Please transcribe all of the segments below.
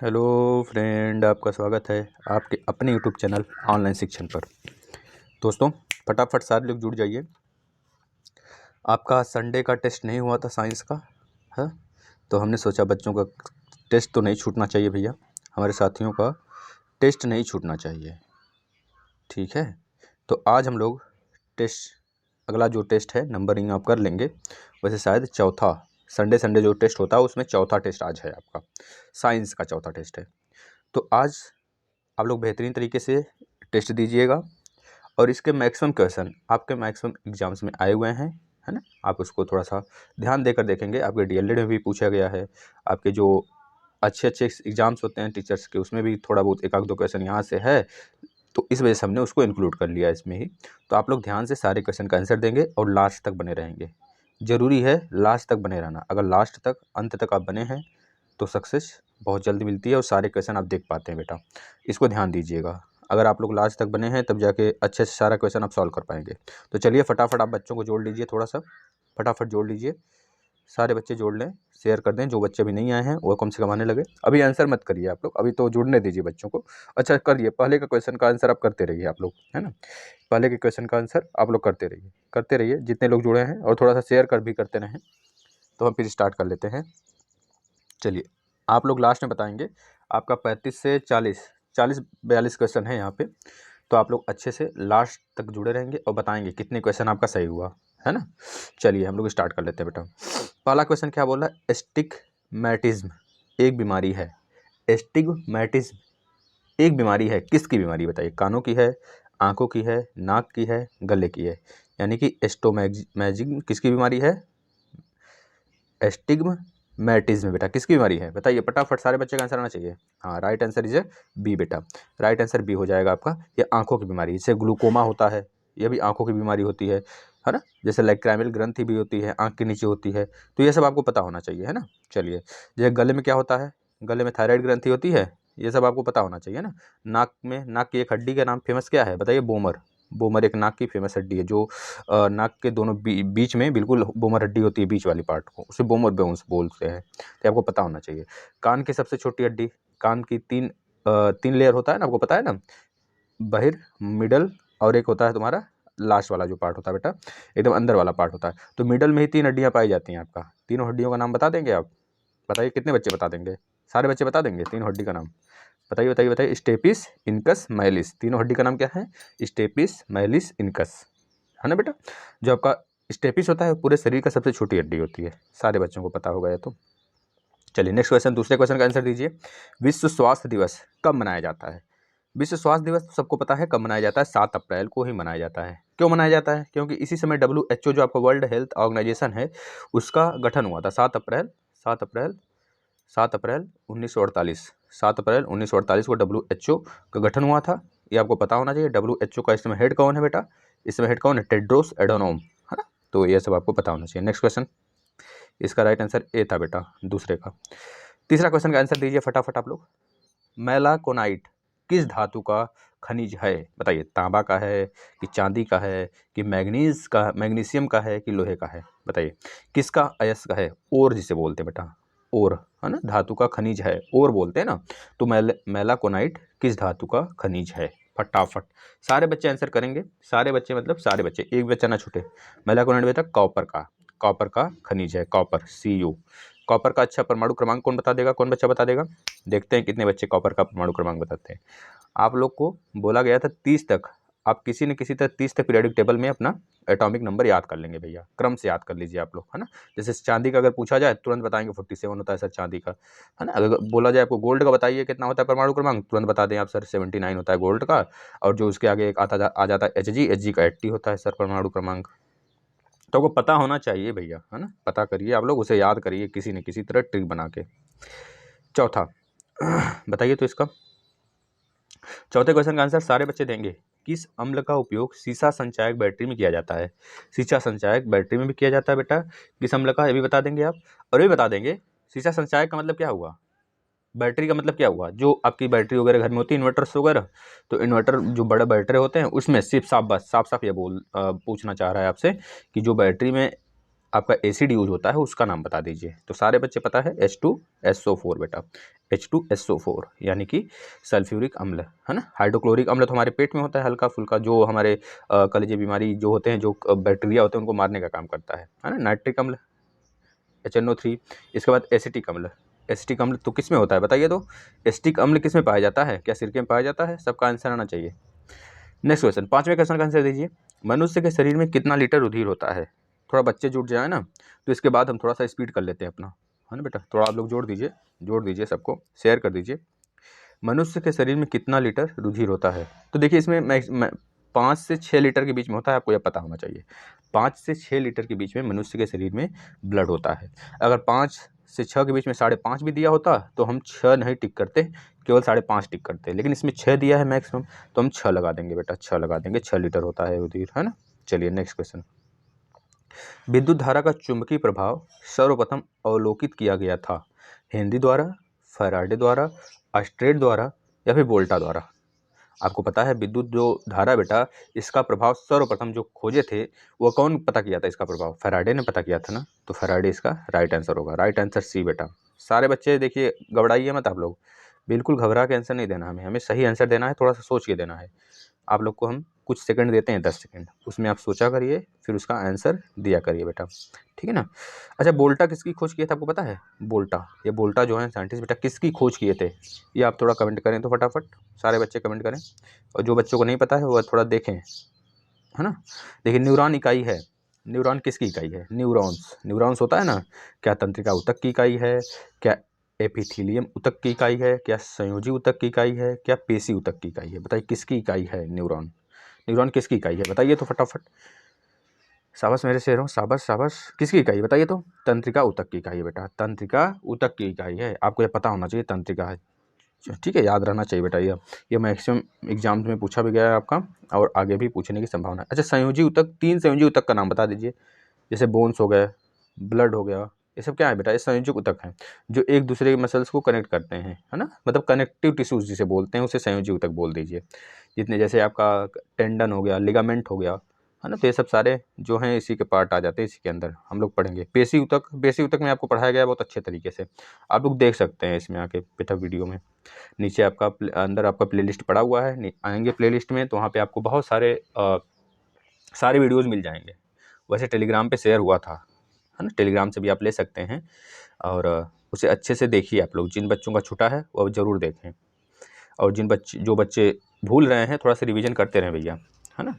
Hello friend, आपका स्वागत है आपके अपने यूट्यूब चैनल ऑनलाइन शिक्षण पर। दोस्तों, फटाफट सारे लोग जुड़ जाइए। आपका संडे का टेस्ट नहीं हुआ था साइंस का, है? तो हमने सोचा बच्चों का टेस्ट तो नहीं छूटना चाहिए भैया, हमारे साथियों का टेस्ट नहीं छूटना चाहिए, ठीक है? तो आज हम लोग टेस्ट, अगला जो टेस्ट है नंबरिंग आप कर लेंगे। वैसे शायद चौथा संडे संडे जो टेस्ट होता है उसमें चौथा टेस्ट आज है आपका, साइंस का चौथा टेस्ट है। तो आज आप लोग बेहतरीन तरीके से टेस्ट दीजिएगा और इसके मैक्सिमम क्वेश्चन आपके मैक्सिमम एग्जाम्स में आए हुए हैं, है ना? आप उसको थोड़ा सा ध्यान देकर देखेंगे। आपके डीएलएड में भी पूछा गया है, आपके जो अच्छे अच्छे एग्जाम्स होते हैं टीचर्स के उसमें भी थोड़ा बहुत एक आध दो क्वेश्चन यहाँ से है, तो इस वजह से हमने उसको इंक्लूड कर लिया इसमें ही। तो आप लोग ध्यान से सारे क्वेश्चन का आंसर देंगे और लास्ट तक बने रहेंगे। ज़रूरी है लास्ट तक बने रहना। अगर लास्ट तक अंत तक आप बने हैं तो सक्सेस बहुत जल्दी मिलती है और सारे क्वेश्चन आप देख पाते हैं बेटा। इसको ध्यान दीजिएगा, अगर आप लोग लास्ट तक बने हैं तब जाके अच्छे से सारा क्वेश्चन आप सॉल्व कर पाएंगे। तो चलिए फटाफट आप बच्चों को जोड़ लीजिए, थोड़ा सा फटाफट जोड़ लीजिए, सारे बच्चे जोड़ लें, शेयर कर दें। जो बच्चे अभी नहीं आए हैं वो कम से कम आने लगे। अभी आंसर मत करिए आप लोग, अभी तो जुड़ने दीजिए बच्चों को। अच्छा करिए, पहले का क्वेश्चन का आंसर आप करते रहिए आप लोग, है ना? पहले के क्वेश्चन का आंसर आप लोग करते रहिए जितने लोग जुड़े हैं, और थोड़ा सा शेयर कर भी करते रहें। तो हम फिर स्टार्ट कर लेते हैं। चलिए, आप लोग लास्ट में बताएंगे। आपका 35 से 40-42 क्वेश्चन है यहाँ पे, तो आप लोग अच्छे से लास्ट तक जुड़े रहेंगे और बताएंगे कितने क्वेश्चन आपका सही हुआ, है ना? चलिए हम लोग स्टार्ट कर लेते हैं बेटा। पहला क्वेश्चन क्या बोल रहा है? एस्टिग्मैटिज्म एक बीमारी है। एस्टिग्मैटिज्म एक बीमारी है, किसकी बीमारी बताइए? कानों की है, आंखों की है, नाक की है, गले की है? यानी कि एस्टोमैजिज्म किसकी बीमारी है? एस्टिग्मैटिज्म बेटा किसकी बीमारी है बताइए फटाफट, सारे बच्चे का आंसर आना चाहिए। हाँ, राइट आंसर इज बी बेटा, राइट आंसर बी हो जाएगा आपका। ये आंखों की बीमारी, इससे ग्लूकोमा होता है, ये भी आंखों की बीमारी होती है ना? जैसे लाइक्राइमल ग्रंथि भी होती है, आंख के नीचे होती है, तो ये सब आपको पता होना चाहिए, है ना? चलिए, जैसे गले में क्या होता है? गले में थायराइड ग्रंथि होती है, ये सब आपको पता होना चाहिए ना? नाक में, नाक की एक हड्डी का नाम फेमस क्या है बताइए? बोमर। बोमर एक नाक की फेमस हड्डी है, जो नाक के दोनों बीच में बिल्कुल बोमर हड्डी होती है, बीच वाली पार्ट को, उसे बोमर बोन्स बोलते हैं, तो आपको पता होना चाहिए। कान की सबसे छोटी हड्डी, कान की तीन लेयर होता है ना, आपको पता है ना? बहिर, मिडल और एक होता है तुम्हारा लास्ट वाला जो पार्ट होता है बेटा, एकदम अंदर वाला पार्ट होता है। तो मिडल में ही 3 हड्डियाँ पाई जाती हैं। आपका तीनों हड्डियों का नाम बता देंगे आप? बताइए कितने बच्चे बता देंगे? सारे बच्चे बता देंगे तीनों हड्डी का नाम? बताइए बताइए बताइए। स्टेपिस, इनकस, माइलिस, तीनों हड्डी का नाम क्या है? स्टेपिस, माइलिस, इनकस, है ना बेटा? जो आपका स्टेपिस होता है पूरे शरीर का सबसे छोटी हड्डी होती है, सारे बच्चों को पता होगा ये तो। चलिए नेक्स्ट क्वेश्चन, दूसरे क्वेश्चन का आंसर दीजिए। विश्व स्वास्थ्य दिवस कब मनाया जाता है? विश्व स्वास्थ्य दिवस तो सबको पता है कब मनाया जाता है, 7 अप्रैल को ही मनाया जाता है। क्यों मनाया जाता है? क्योंकि इसी समय WHO जो आपका वर्ल्ड हेल्थ ऑर्गेनाइजेशन है उसका गठन हुआ था 7 अप्रैल 1948। 7 अप्रैल 1948 को WHO का गठन हुआ था, ये आपको पता होना चाहिए। WHO का इस समय हेड कौन है बेटा? इस समय हेड कौन है? टेड्रोस एडोनोम, है ना? तो ये सब आपको पता होना चाहिए। नेक्स्ट क्वेश्चन, इसका राइट आंसर ए था बेटा, दूसरे का। तीसरा क्वेश्चन का आंसर दीजिए फटाफट आप लोग। मेलाकोनाइट किस धातु का खनिज है बताइए? तांबा का है कि चांदी का है कि मैग्नीज का, मैग्नीशियम का है कि लोहे का है? बताइए किसका अयस्क है? ओर जिसे बोलते हैं बेटा, ओर, है ना? धातु का खनिज है, ओर बोलते हैं ना। तो मेलाकोनाइट किस धातु का खनिज है? फटाफट सारे बच्चे आंसर करेंगे, सारे बच्चे मतलब सारे बच्चे, एक बच्चा ना छूटे। मेलाकोनाइट बेटा कॉपर का खनिज है, कॉपर, Cu। कॉपर का अच्छा परमाणु क्रमांक कौन बता देगा? कौन बच्चा बता देगा? देखते हैं कितने बच्चे कॉपर का परमाणु क्रमांक बताते हैं। आप लोग को बोला गया था 30 तक, आप किसी न किसी तरह 30 तक पीरियोडिक टेबल में अपना एटॉमिक नंबर याद कर लेंगे भैया, क्रम से याद कर लीजिए आप लोग, है ना? जैसे चांदी का अगर पूछा जाए तुरंत बताएंगे 47 होता है सर चांदी का, है ना? अगर बोला जाए आपको गोल्ड का बताइए कितना होता है परमाणु क्रमांक, तुरंत बता दें आप सर 79 होता है गोल्ड का। और जो उसके आगे एक आ जाता है Hg का 80 होता है सर परमाणु क्रमांक। तो आपको पता होना चाहिए भैया, है ना? पता करिए आप लोग, उसे याद करिए किसी न किसी तरह ट्रिक बना के। चौथा बताइए तो इसका चौथे क्वेश्चन का आंसर सारे बच्चे देंगे। किस अम्ल का उपयोग सीसा संचायक बैटरी में किया जाता है? सीसा संचायक बैटरी में भी किया जाता है बेटा, किस अम्ल का, ये भी बता देंगे आप। और ये बता देंगे सीसा संचायक का मतलब क्या हुआ, बैटरी का मतलब क्या हुआ? जो आपकी बैटरी वगैरह घर में होती है, इन्वर्टर्स वगैरह, तो इन्वर्टर जो बड़े बैटरी होते हैं उसमें सिर्फ साफ साफ ये पूछना चाह रहा है आपसे कि जो बैटरी में आपका एसिड यूज होता है उसका नाम बता दीजिए। तो सारे बच्चे पता है H2SO4 बेटा, H2SO4 यानी कि सल्फ्यूरिक अम्ल, है ना। हाइड्रोक्लोरिक अम्ल तो हमारे पेट में होता है हल्का फुल्का, जो हमारे कलेजे बीमारी जो होते हैं, जो बैक्टीरिया होते हैं उनको मारने का काम करता है ना। नाइट्रिक अम्ल HNO3। इसके बाद एसिटिक अम्ल। एसिटिक अम्ल तो किस में होता है बताइए तो। एसिटिक अम्ल किस में पाया जाता है, क्या सिरके में पाया जाता है? सबका आंसर आना चाहिए। नेक्स्ट क्वेश्चन, 5वें क्वेश्चन का आंसर दीजिए। मनुष्य के शरीर में कितना लीटर रुधिर होता है? थोड़ा बच्चे जुट जाए ना, तो इसके बाद हम थोड़ा सा स्पीड कर लेते हैं अपना, है ना बेटा। थोड़ा आप लोग जोड़ दीजिए सबको, शेयर कर दीजिए। मनुष्य के शरीर में कितना लीटर रुधिर होता है? तो देखिए इसमें 5 से 6 लीटर के बीच में होता है, आपको यह पता होना चाहिए। 5 से 6 लीटर के बीच में मनुष्य के शरीर में ब्लड होता है। अगर 5 से 6 के बीच में 5.5 भी दिया होता तो हम 6 नहीं टिक करते, केवल 5.5 टिक करते, लेकिन इसमें 6 दिया है मैक्सिमम, तो हम 6 लगा देंगे बेटा, 6 लगा देंगे। 6 लीटर होता है रुधिर, है ना। चलिए नेक्स्ट क्वेश्चन। विद्युत धारा का चुंबकीय प्रभाव सर्वप्रथम अवलोकित किया गया था? हेनरी द्वारा, फैराडे द्वारा, ऑस्ट्रेट द्वारा या फिर वोल्टा द्वारा? आपको पता है विद्युत जो धारा बेटा, इसका प्रभाव सर्वप्रथम जो खोजे थे वो कौन पता किया था? इसका प्रभाव फैराडे ने पता किया था ना, तो फैराडे इसका राइट आंसर होगा। राइट आंसर सी बेटा। सारे बच्चे देखिए घबराइए मत आप लोग, बिल्कुल घबरा के आंसर नहीं देना, हमें सही आंसर देना है, थोड़ा सा सोच के देना है। आप लोग को हम कुछ सेकंड देते हैं, 10 सेकंड, उसमें आप सोचा करिए, फिर उसका आंसर दिया करिए बेटा, ठीक है ना। अच्छा, बोल्टा किसकी खोज किए थे आपको पता है? बोल्टा, ये बोल्टा जो है साइंटिस्ट बेटा, किसकी खोज किए थे? ये आप थोड़ा कमेंट करें तो फटाफट, सारे बच्चे कमेंट करें, और जो बच्चों को नहीं पता है वो थोड़ा देखें, है ना। देखिए न्यूरॉन इकाई है, न्यूरॉन किसकी इकाई है? न्यूरॉन्स होता है ना, क्या तंत्रिका ऊतक की इकाई है, क्या एपिथेलियम ऊतक की इकाई है, क्या संयोजी ऊतक की इकाई है, क्या पेशी ऊतक की इकाई है? बताइए किसकी इकाई है न्यूरॉन? न्यूरॉन किसकी इकाई है बताइए तो फटाफट। शाबाश मेरे शेरों, शाबाश शाबाश। किसकी इकाई है बताइए तो? तंत्रिका ऊतक की इकाई है बेटा, तंत्रिका ऊतक की इकाई है, आपको ये पता होना चाहिए तंत्रिका है, ठीक है, याद रहना चाहिए बेटा। ये मैक्सिमम एग्जाम्स में पूछा भी गया है आपका, और आगे भी पूछने की संभावना है। अच्छा, संयोजी ऊतक, 3 संयोजी ऊतक का नाम बता दीजिए। जैसे बोन्स हो गए, ब्लड हो गया, ये सब क्या है बेटा? ये संयोजक ऊतक हैं जो एक दूसरे के मसल्स को कनेक्ट करते हैं, है ना, मतलब कनेक्टिव टिश्यूज जिसे बोलते हैं, उसे संयोजी ऊतक बोल दीजिए। जितने जैसे आपका टेंडन हो गया, लिगामेंट हो गया, है ना, तो ये सब सारे जो हैं इसी के पार्ट आ जाते हैं, इसी के अंदर हम लोग पढ़ेंगे। पेशी ऊतक, पेशी ऊतक में आपको पढ़ाया गया है बहुत अच्छे तरीके से, आप लोग देख सकते हैं इसमें आके बेटा वीडियो में। नीचे आपका अंदर आपका प्लेलिस्ट पड़ा हुआ है, आएंगे प्लेलिस्ट में तो वहाँ पे आपको बहुत सारे सारे वीडियोज़ मिल जाएंगे। वैसे टेलीग्राम पे शेयर हुआ था, है ना, टेलीग्राम से भी आप ले सकते हैं, और उसे अच्छे से देखिए आप लोग। जिन बच्चों का छूटा है वो ज़रूर देखें, और जो बच्चे भूल रहे हैं थोड़ा सा रिवीजन करते रहें भैया, है ना।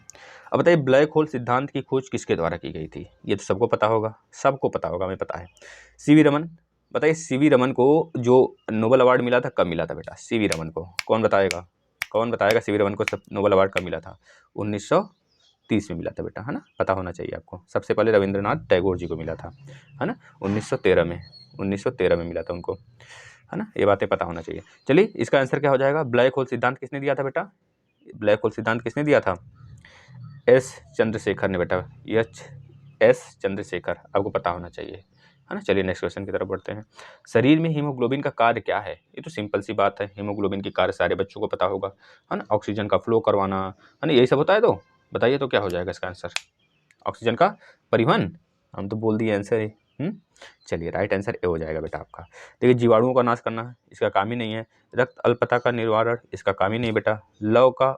अब बताइए ब्लैक होल सिद्धांत की खोज किसके द्वारा की गई थी? ये तो सबको पता होगा, हमें पता है, सीवी रमन। बताइए सीवी रमन को जो नोबेल अवार्ड मिला था कब मिला था बेटा? सीवी रमन को कौन बताएगा सीवी रमन को सब नोबेल अवार्ड कब मिला था? 1930 में मिला था बेटा, है ना, पता होना चाहिए आपको। सबसे पहले रविंद्रनाथ टैगोर जी को मिला था, है ना, 1913 में मिला था उनको, है ना, ये बातें पता होना चाहिए। चलिए इसका आंसर क्या हो जाएगा? ब्लैक होल सिद्धांत किसने दिया था बेटा? ब्लैक होल सिद्धांत किसने दिया था? एस चंद्रशेखर ने बेटा, एस चंद्रशेखर, आपको पता होना चाहिए, है ना। चलिए नेक्स्ट क्वेश्चन की तरफ बढ़ते हैं। शरीर में हीमोग्लोबिन का कार्य क्या है? ये तो सिंपल सी बात है, हीमोग्लोबिन की कार्य सारे बच्चों को पता होगा, है ना, ऑक्सीजन का फ्लो करवाना, है ना, यही सब होता है। तो बताइए तो क्या हो जाएगा इसका आंसर? ऑक्सीजन का परिवहन, हम तो बोल दिए आंसर ही। चलिए राइट आंसर ए हो जाएगा बेटा आपका। देखिए जीवाणुओं का नाश करना इसका काम ही नहीं है। रक्त अल्पता का निवारण इसका काम ही नहीं बेटा। लव का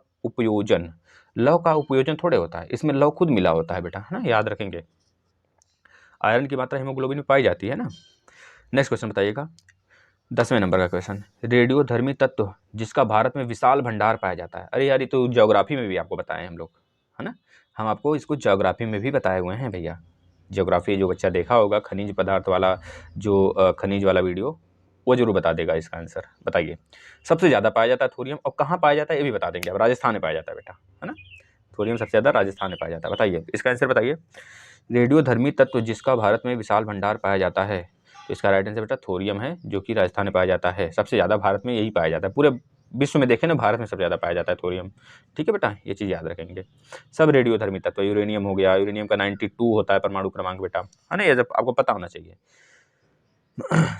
उपयोजन थोड़े होता है, इसमें लव खुद मिला होता है बेटा, है ना, याद रखेंगे। आयरन की मात्रा हीमोग्लोबिन में पाई जाती है ना। नेक्स्ट क्वेश्चन बताइएगा, 10वें नंबर का क्वेश्चन, रेडियोधर्मी तत्व जिसका भारत में विशाल भंडार पाया जाता है। अरे यार ये तो ज्योग्राफी में भी आपको बताए हम लोग, है ना, हम आपको इसको ज्योग्राफी में भी बताए हुए हैं भैया। ज्योग्राफी जो बच्चा देखा होगा खनिज पदार्थ वाला, जो खनिज वाला वीडियो, वो जरूर बता देगा इसका आंसर। बताइए सबसे ज़्यादा पाया जाता है थोरियम, और कहाँ पाया जाता है ये भी बता देंगे। अब राजस्थान में पाया जाता है बेटा, है ना, थोरियम सबसे ज़्यादा राजस्थान में पाया जाता है। बताइए इसका आंसर बताइए। रेडियोधर्मी तत्व जिसका भारत में विशाल भंडार पाया जाता है, तो इसका राइट आंसर बेटा थोरियम है, जो कि राजस्थान में पाया जाता है। सबसे ज़्यादा भारत में यही पाया जाता है, पूरे विश्व में देखें ना, भारत में सबसे ज़्यादा पाया जाता है थोरियम, ठीक है बेटा, ये चीज़ याद रखेंगे। सब रेडियोधर्मी तत्व, यूरेनियम हो गया, यूरेनियम का 92 होता है परमाणु क्रमांक बेटा, है ना, ये सब आपको पता होना चाहिए।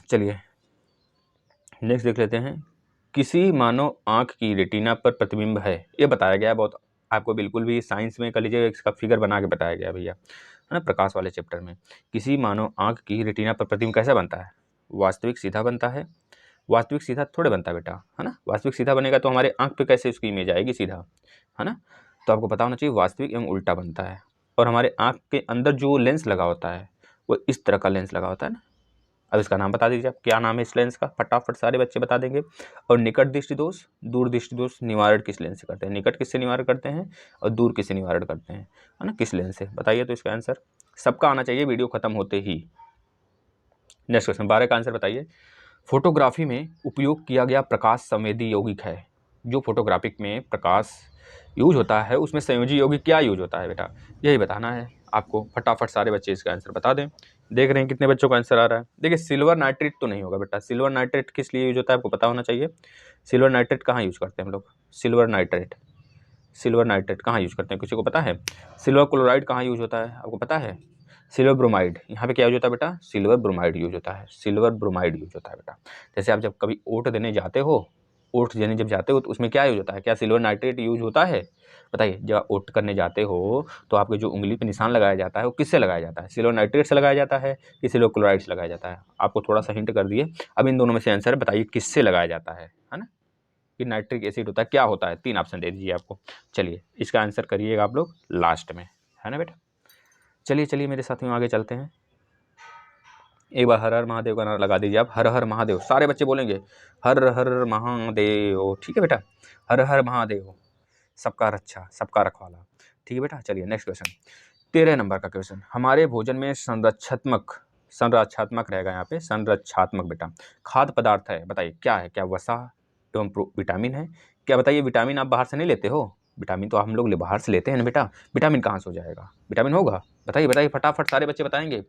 चलिए नेक्स्ट देख लेते हैं। किसी मानव आँख की रेटिना पर प्रतिबिंब है, ये बताया गया है बहुत, आपको बिल्कुल भी साइंस में कर लीजिए, इसका फिगर बना के बताया गया भैया, है ना, प्रकाश वाले चैप्टर में। किसी मानव आँख की रेटिना पर प्रतिबिंब कैसा बनता है? वास्तविक सीधा बनता है, वास्तविक सीधा थोड़े बनता है बेटा, है ना। वास्तविक सीधा बनेगा तो हमारे आँख पे कैसे उसकी इमेज आएगी सीधा, है ना। तो आपको पता होना चाहिए वास्तविक एवं उल्टा बनता है। और हमारे आँख के अंदर जो लेंस लगा होता है वो इस तरह का लेंस लगा होता है ना। अब इसका नाम बता दीजिए आप, क्या नाम है इस लेंस का, फटाफट सारे बच्चे बता देंगे। और निकट दृष्टि दोष, दूर दृष्टि दोष निवारण किस लेंस से करते हैं, निकट किससे निवारण करते हैं और दूर किससे निवारण करते हैं, है ना, किस लेंस से, बताइए। तो इसका आंसर सबका आना चाहिए वीडियो खत्म होते ही। नेक्स्ट क्वेश्चन 12 का आंसर बताइए। फोटोग्राफी में उपयोग किया गया प्रकाश संवेदी यौगिक है। जो फोटोग्राफिक में प्रकाश यूज होता है उसमें संयोजी यौगिक क्या यूज होता है बेटा, यही बताना है आपको। फटाफट सारे बच्चे इसका आंसर बता दें। देख रहे हैं कितने बच्चों का आंसर आ रहा है। देखिए सिल्वर नाइट्रेट तो नहीं होगा बेटा, सिल्वर नाइट्रेट किस लिए यूज होता है आपको पता होना चाहिए। सिल्वर नाइट्रेट कहाँ यूज करते हैं हम लोग, सिल्वर नाइट्रेट, सिल्वर नाइट्रेट कहाँ यूज करते हैं, किसी को पता है। सिल्वर क्लोराइड कहाँ यूज होता है आपको पता है। सिल्वर ब्रोमाइड, यहाँ पे क्या यूज होता है बेटा, सिल्वर ब्रोमाइड यूज होता है, सिल्वर ब्रोमाइड यूज होता है बेटा। जैसे आप जब कभी ओट देने जाते हो, ओट देने जब जाते हो तो उसमें क्या यूज होता है, क्या सिल्वर नाइट्रेट यूज होता है, बताइए। जब आप ओट करने जाते हो तो आपके जो उंगली पे निशान लगाया जाता है वो किससे लगाया जाता है, सिल्वर नाइट्रेट से लगाया जाता है कि सिल्वर क्लोराइड से लगाया जाता है। आपको थोड़ा सा हिंट कर दिए, अब इन दोनों में से आंसर बताइए किससे लगाया जाता है ना। कि नाइट्रिक एसिड होता है, क्या होता है, 3 ऑप्शन दे दीजिए आपको। चलिए इसका आंसर करिएगा आप लोग लास्ट में, है ना बेटा। चलिए चलिए मेरे साथियों आगे चलते हैं। एक बार हर हर महादेव का नारा लगा दीजिए आप, हर हर महादेव, सारे बच्चे बोलेंगे हर हर महादेव, ठीक है बेटा, हर हर महादेव, सबका रक्षा सबका रखवाला, ठीक है बेटा। चलिए नेक्स्ट क्वेश्चन 13 नंबर का क्वेश्चन। हमारे भोजन में संरक्षात्मक रहेगा यहाँ पे, संरक्षात्मक बेटा खाद्य पदार्थ है, बताइए क्या है, क्या वसा एवं विटामिन है, क्या बताइए। विटामिन आप बाहर से नहीं लेते हो, विटामिन तो हम लोग बाहर से लेते हैं ना बेटा, विटामिन कहाँ से हो जाएगा, विटामिन होगा, बताइए बताइए फटाफट सारे बच्चे बताएंगे,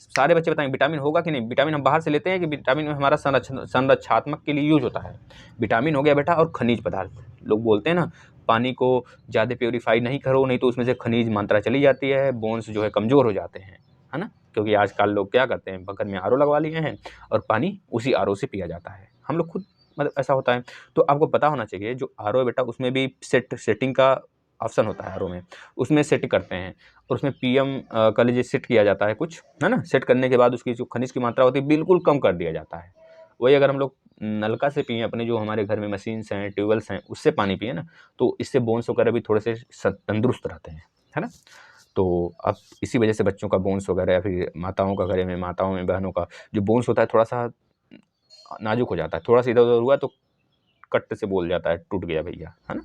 सारे बच्चे बताएंगे विटामिन होगा कि नहीं। विटामिन हम बाहर से लेते हैं कि विटामिन में हमारा संरक्षात्मक के लिए यूज होता है। विटामिन हो गया बेटा। और खनिज पदार्थ, लोग बोलते हैं ना पानी को ज़्यादा प्योरीफाई नहीं करो नहीं तो उसमें से खनिज मात्रा चली जाती है, बोन्स जो है कमज़ोर हो जाते हैं, है ना। क्योंकि आजकल लोग क्या करते हैं, बगल में आरओ लगवा लिए हैं और पानी उसी आरओ से पिया जाता है, हम लोग खुद मतलब ऐसा होता है। तो आपको पता होना चाहिए जो आरओ है बेटा उसमें भी सेटिंग का ऑप्शन होता है आरओ में, उसमें सेट करते हैं और उसमें पीएम का लीजिए सेट किया जाता है कुछ, है ना। सेट करने के बाद उसकी जो खनिज की मात्रा होती है बिल्कुल कम कर दिया जाता है। वही अगर हम लोग नलका से पिए, अपने जो हमारे घर में मशीन्स हैं ट्यूबवेल्स हैं उससे पानी पिए ना, तो इससे बोन्स वगैरह भी थोड़े से तंदुरुस्त रहते हैं, है ना। तो अब इसी वजह से बच्चों का बोन्स वगैरह या फिर माताओं का घरे में, माताओं में बहनों का जो बोन्स होता है थोड़ा सा नाजुक हो जाता है, थोड़ा सा इधर उधर हुआ तो कट से बोल जाता है टूट गया भैया, है ना।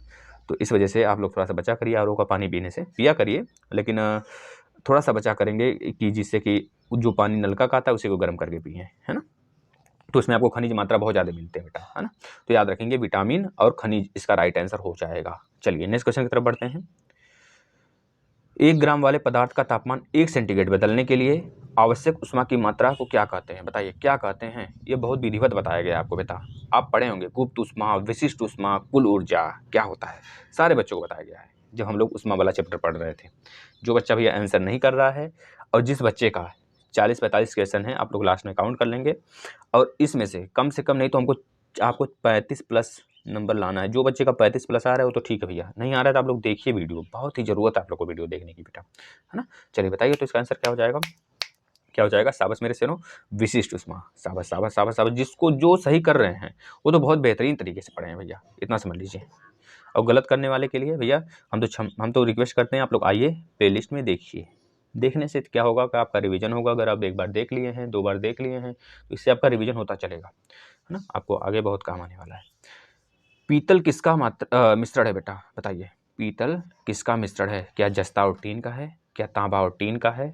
तो इस वजह से आप लोग थोड़ा सा बचा करिए आरओ का पानी पीने से, पिया करिए लेकिन थोड़ा सा बचा करेंगे कि जिससे कि जो पानी नलका का आता है उसी को गर्म करके पिए, है ना। तो उसमें आपको खनिज मात्रा बहुत ज़्यादा मिलते हैं बेटा, है ना। तो याद रखेंगे विटामिन और खनिज इसका राइट आंसर हो जाएगा। चलिए नेक्स्ट क्वेश्चन की तरफ बढ़ते हैं। 1 ग्राम वाले पदार्थ का तापमान 1 सेंटीग्रेड बदलने के लिए आवश्यक उष्मा की मात्रा को क्या कहते हैं, बताइए क्या कहते हैं। ये बहुत विधिवत बताया गया आपको बेटा, आप पढ़े होंगे गुप्त उष्मा, विशिष्ट उष्मा, कुल ऊर्जा क्या होता है, सारे बच्चों को बताया गया है जब हम लोग उष्मा वाला चैप्टर पढ़ रहे थे। जो बच्चा भैया आंसर नहीं कर रहा है और जिस बच्चे का 40-45 क्वेश्चन है आप लोग लास्ट में काउंट कर लेंगे और इसमें से कम नहीं तो आपको 35 प्लस नंबर लाना है। जो बच्चे का 35 प्लस आ रहा है वो तो ठीक है भैया, नहीं आ रहा है तो आप लोग देखिए वीडियो, बहुत ही ज़रूरत है आप लोग को वीडियो देखने की बेटा, है ना। चलिए बताइए तो इसका आंसर क्या हो जाएगा, क्या हो जाएगा, शाबाश मेरे शेरों, विशिष्ट उष्मा, शाबाश शाबाश शाबाश शाबाश। जिसको जो सही कर रहे हैं वो तो बहुत बेहतरीन तरीके से पढ़े हैं भैया, इतना समझ लीजिए। और गलत करने वाले के लिए भैया हम तो रिक्वेस्ट करते हैं आप लोग आइए प्लेलिस्ट में देखिए, देखने से क्या होगा कि आपका रिवीजन होगा। अगर आप 1 बार देख लिए हैं, 2 बार देख लिए हैं तो इससे आपका रिवीजन होता चलेगा, है ना, आपको आगे बहुत काम आने वाला है। पीतल किसका मिश्रण है बेटा, बताइए पीतल किसका मिश्रण है, क्या जस्ता और टीन का है, क्या तांबा और टीन का है,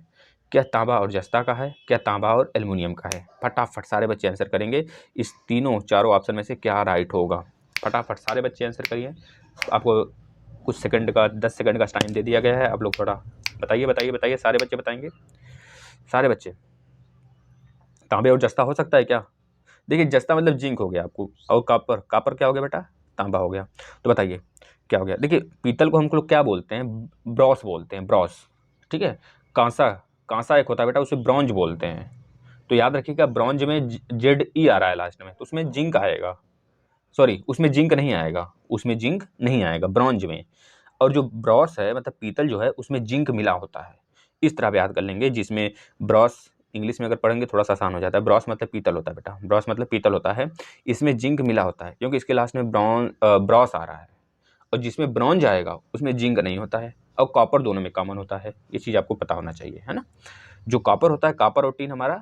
क्या तांबा और जस्ता का है, क्या तांबा और एल्युमिनियम का है। फटाफट सारे बच्चे आंसर करेंगे, इस चारों ऑप्शन में से क्या राइट होगा। फटाफट सारे बच्चे आंसर करिए, आपको कुछ सेकंड का 10 सेकंड का टाइम दे दिया गया है, आप लोग थोड़ा बताइए बताइए बताइए, सारे बच्चे बताएंगे, सारे बच्चे। तांबे और जस्ता हो सकता है क्या, देखिए जस्ता मतलब जिंक हो गया आपको, और कापर क्या हो गया बेटा, तांबा हो गया। तो बताइए क्या हो गया। देखिए पीतल को हम लोग क्या बोलते हैं, ब्रॉस बोलते हैं, ब्रॉस, ठीक है। कांसा, कांसा एक होता है बेटा उसे ब्रॉन्ज बोलते हैं। तो याद रखिएगा ब्रॉन्ज में ZE आ रहा है लास्ट में तो उसमें जिंक आएगा, सॉरी उसमें जिंक नहीं आएगा, उसमें जिंक नहीं आएगा ब्रॉन्ज में। और जो ब्रॉस है मतलब पीतल जो है उसमें जिंक मिला होता है, इस तरह आप याद कर लेंगे। जिसमें ब्रॉस इंग्लिश में अगर पढ़ेंगे थोड़ा सा आसान हो जाता है। ब्रॉस मतलब पीतल होता है बेटा, ब्रॉस मतलब पीतल होता है। इसमें जिंक मिला होता है क्योंकि इसके लास्ट में ब्रॉस आ रहा है, और जिसमें ब्रॉन्ज आएगा उसमें जिंक नहीं होता है, और कॉपर दोनों में कॉमन होता है। ये चीज़ आपको पता होना चाहिए, है ना। जो कॉपर होता है, कॉपर और टीन हमारा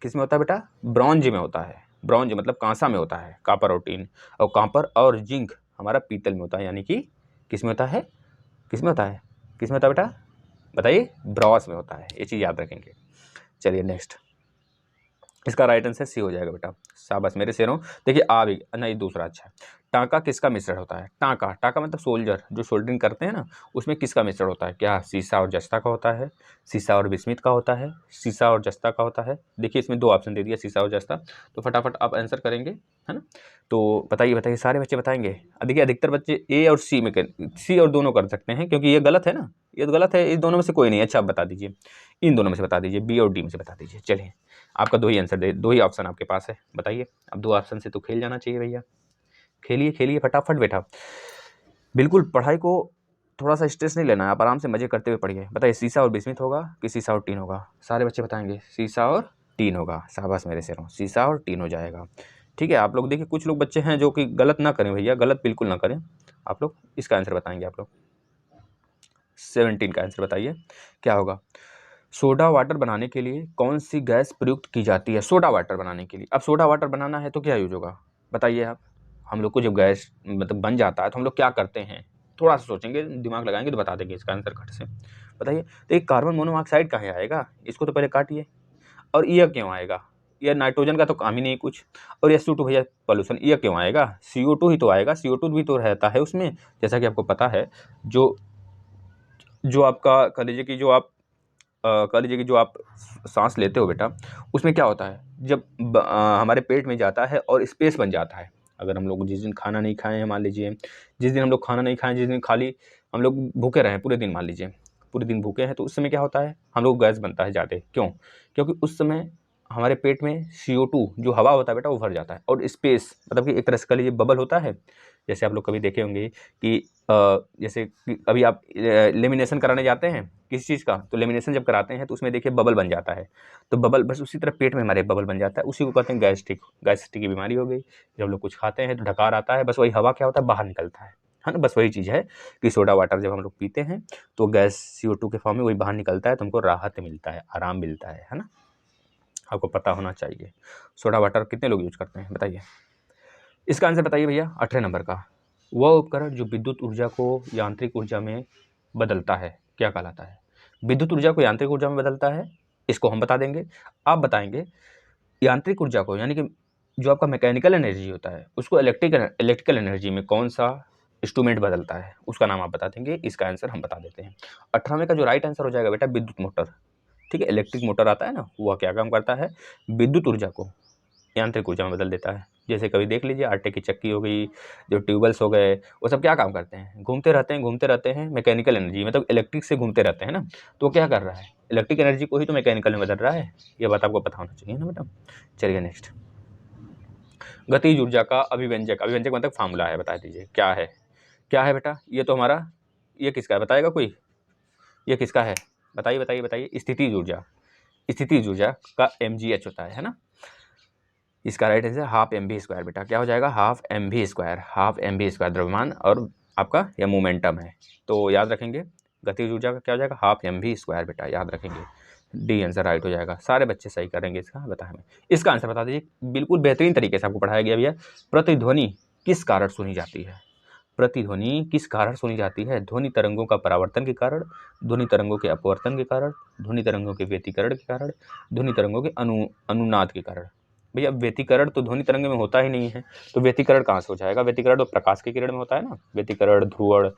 किस में होता है बेटा, ब्रॉन्ज में होता है। ब्रॉन्ज मतलब कांसा में होता है कॉपर और टीन, और कॉपर और जिंक हमारा पीतल में होता है, यानी कि किस में होता है, किस में होता है, किस में होता है बेटा, बताइए, ब्रॉस में होता है। ये चीज़ याद रखेंगे। चलिए नेक्स्ट, इसका राइट आंसर सी हो जाएगा बेटा। शाबाश मेरे शेरों। देखिए आ भी नहीं, दूसरा अच्छा है। टांका किसका मिश्रण होता है, टांका, टांका मतलब सोल्जर, जो सोल्डरिंग करते हैं ना, उसमें किसका मिश्रण होता है, क्या सीसा और जस्ता का होता है, सीसा और बिस्मिथ का होता है, सीसा और जस्ता का होता है। देखिए इसमें दो ऑप्शन दे दिया, सीसा और जस्ता, तो फटाफट आप आंसर करेंगे, है ना। तो बताइए बताइए, सारे बच्चे बताएंगे। देखिए अधिकतर बच्चे ए और सी में सी और दोनों कर सकते हैं, क्योंकि ये गलत है ना, ये तो गलत है, इस दोनों में से कोई नहीं। अच्छा आप बता दीजिए, इन दोनों में से बता दीजिए, बी और डी में से बता दीजिए। चलिए आपका दो ही आंसर दे, दो ही ऑप्शन आपके पास है, बताइए। अब दो ऑप्शन से तो खेल जाना चाहिए भैया, खेलिए खेलिए फटाफट बेटा। बिल्कुल पढ़ाई को थोड़ा सा स्ट्रेस नहीं लेना है, आप आराम से मजे करते हुए पढ़िए। बताइए सीसा और बिस्मिथ होगा कि सीसा और टीन होगा, सारे बच्चे बताएंगे सीसा और टीन होगा। शाबाश मेरे शेरों, सीसा और टीन हो जाएगा। ठीक है, आप लोग देखिए कुछ लोग बच्चे हैं जो कि गलत ना करें भैया, गलत बिल्कुल ना करें। आप लोग इसका आंसर बताएंगे, आप लोग 17 का आंसर बताइए क्या होगा। सोडा वाटर बनाने के लिए कौन सी गैस प्रयुक्त की जाती है, सोडा वाटर बनाने के लिए। अब सोडा वाटर बनाना है तो क्या यूज होगा, बताइए आप। हम लोग को जब गैस मतलब बन जाता है तो हम लोग क्या करते हैं, थोड़ा सा सोचेंगे, दिमाग लगाएंगे तो बता देंगे इसका आंसर खट से। बताइए, तो एक कार्बन मोनोऑक्साइड कहाँ आएगा, इसको तो पहले काटिए। और यह क्यों आएगा, यह नाइट्रोजन का तो काम ही नहीं कुछ। और SO2 भैया पॉल्यूशन, यह क्यों आएगा, CO2 ही तो आएगा, CO2 भी तो रहता है उसमें, जैसा कि आपको पता है। जो जो आपका कह लीजिए कि जो आप कह लीजिए कि जो आप सांस लेते हो बेटा, उसमें क्या होता है, जब हमारे पेट में जाता है और स्पेस बन जाता है। अगर हम लोग जिस दिन खाना नहीं खाए हैं, मान लीजिए जिस दिन हम लोग खाना नहीं खाएं, जिस दिन खाली हम लोग भूखे रहें पूरे दिन, मान लीजिए पूरे दिन भूखे हैं, तो उस समय क्या होता है, हम लोग गैस बनता है ज़्यादा। क्यों, क्योंकि उस समय हमारे पेट में CO2 जो हवा होता है बेटा वो भर जाता है, और स्पेस मतलब कि एक तरह से कह लीजिए बबल होता है। जैसे आप लोग कभी देखे होंगे कि जैसे कि अभी आप लेमिनेशन कराने जाते हैं किसी चीज़ का, तो लेमिनेशन जब कराते हैं तो उसमें देखिए बबल बन जाता है। तो बबल बस उसी तरह पेट में हमारे बबल बन जाता है, उसी को कहते हैं गैस्ट्रिक। गैस्ट्रिक की बीमारी हो गई। जब लोग कुछ खाते हैं तो ढकार आता है, बस वही हवा क्या होता है, बाहर निकलता है ना। बस वही चीज़ है कि सोडा वाटर जब हम लोग पीते हैं तो गैस CO2 के फॉर्म में वही बाहर निकलता है, तो हमको राहत मिलता है, आराम मिलता है ना। आपको पता होना चाहिए। सोडा वाटर कितने लोग यूज करते हैं बताइए। इसका आंसर बताइए भैया 18 नंबर का। वह उपकरण जो विद्युत ऊर्जा को यांत्रिक ऊर्जा में बदलता है क्या कहलाता है, विद्युत ऊर्जा को यांत्रिक ऊर्जा में बदलता है, इसको हम बता देंगे। आप बताएंगे यांत्रिक ऊर्जा को, यानी कि जो आपका मैकेनिकल एनर्जी होता है उसको इलेक्ट्रिकल एनर्जी में कौन सा इंस्ट्रूमेंट बदलता है, उसका नाम आप बता देंगे। इसका आंसर हम बता देते हैं। 18वें का जो राइट आंसर हो जाएगा बेटा विद्युत मोटर। ठीक है, इलेक्ट्रिक मोटर आता है ना, वह क्या काम करता है, विद्युत ऊर्जा को यांत्रिक ऊर्जा में बदल देता है। जैसे कभी देख लीजिए आटे की चक्की हो गई, जो ट्यूबवेल्स हो गए, वो सब क्या काम करते हैं, घूमते रहते हैं मैकेनिकल एनर्जी, मतलब इलेक्ट्रिक से घूमते रहते हैं ना। तो वो क्या कर रहा है, इलेक्ट्रिक एनर्जी को ही तो मैकेनिकल में बदल रहा है। ये बात आपको पता होना चाहिए ना बेटा। चलिए नेक्स्ट, गतिज ऊर्जा का अभिव्यंजक, अभिव्यंजक मतलब फार्मूला है, बता दीजिए क्या है, क्या है बेटा। ये तो हमारा, ये किसका है बताएगा कोई, ये किसका है, बताइए बताइए बताइए। स्थितिज ऊर्जा, स्थितिज ऊर्जा का mgh होता है ना। इसका राइट आंसर हाफ mv² बेटा, क्या हो जाएगा, हाफ mv², हाफ mv² द्रव्यमान और आपका यह मोमेंटम है। तो याद रखेंगे गतिज ऊर्जा का क्या हो जाएगा, हाफ mv² बेटा, याद रखेंगे। डी आंसर राइट हो जाएगा। सारे बच्चे सही करेंगे इसका, बताएं हमें इसका आंसर बता दीजिए। बिल्कुल बेहतरीन तरीके से आपको पढ़ाया गया भैया। प्रतिध्वनि किस कारण सुनी जाती है, प्रतिध्वनि किस कारण सुनी जाती है, ध्वनि तरंगों का परावर्तन के कारण, ध्वनि तरंगों के अपवर्तन के कारण, ध्वनि तरंगों के व्यतिकरण के कारण, ध्वनि तरंगों के अनुनाद के कारण। भैया व्यतिकरण तो ध्वनि तरंग में होता ही नहीं है, तो व्यतिकरण कहाँ से हो जाएगा, व्यतिकरण तो प्रकाश के किरण में होता है ना, व्यतिकरण ध्रुवण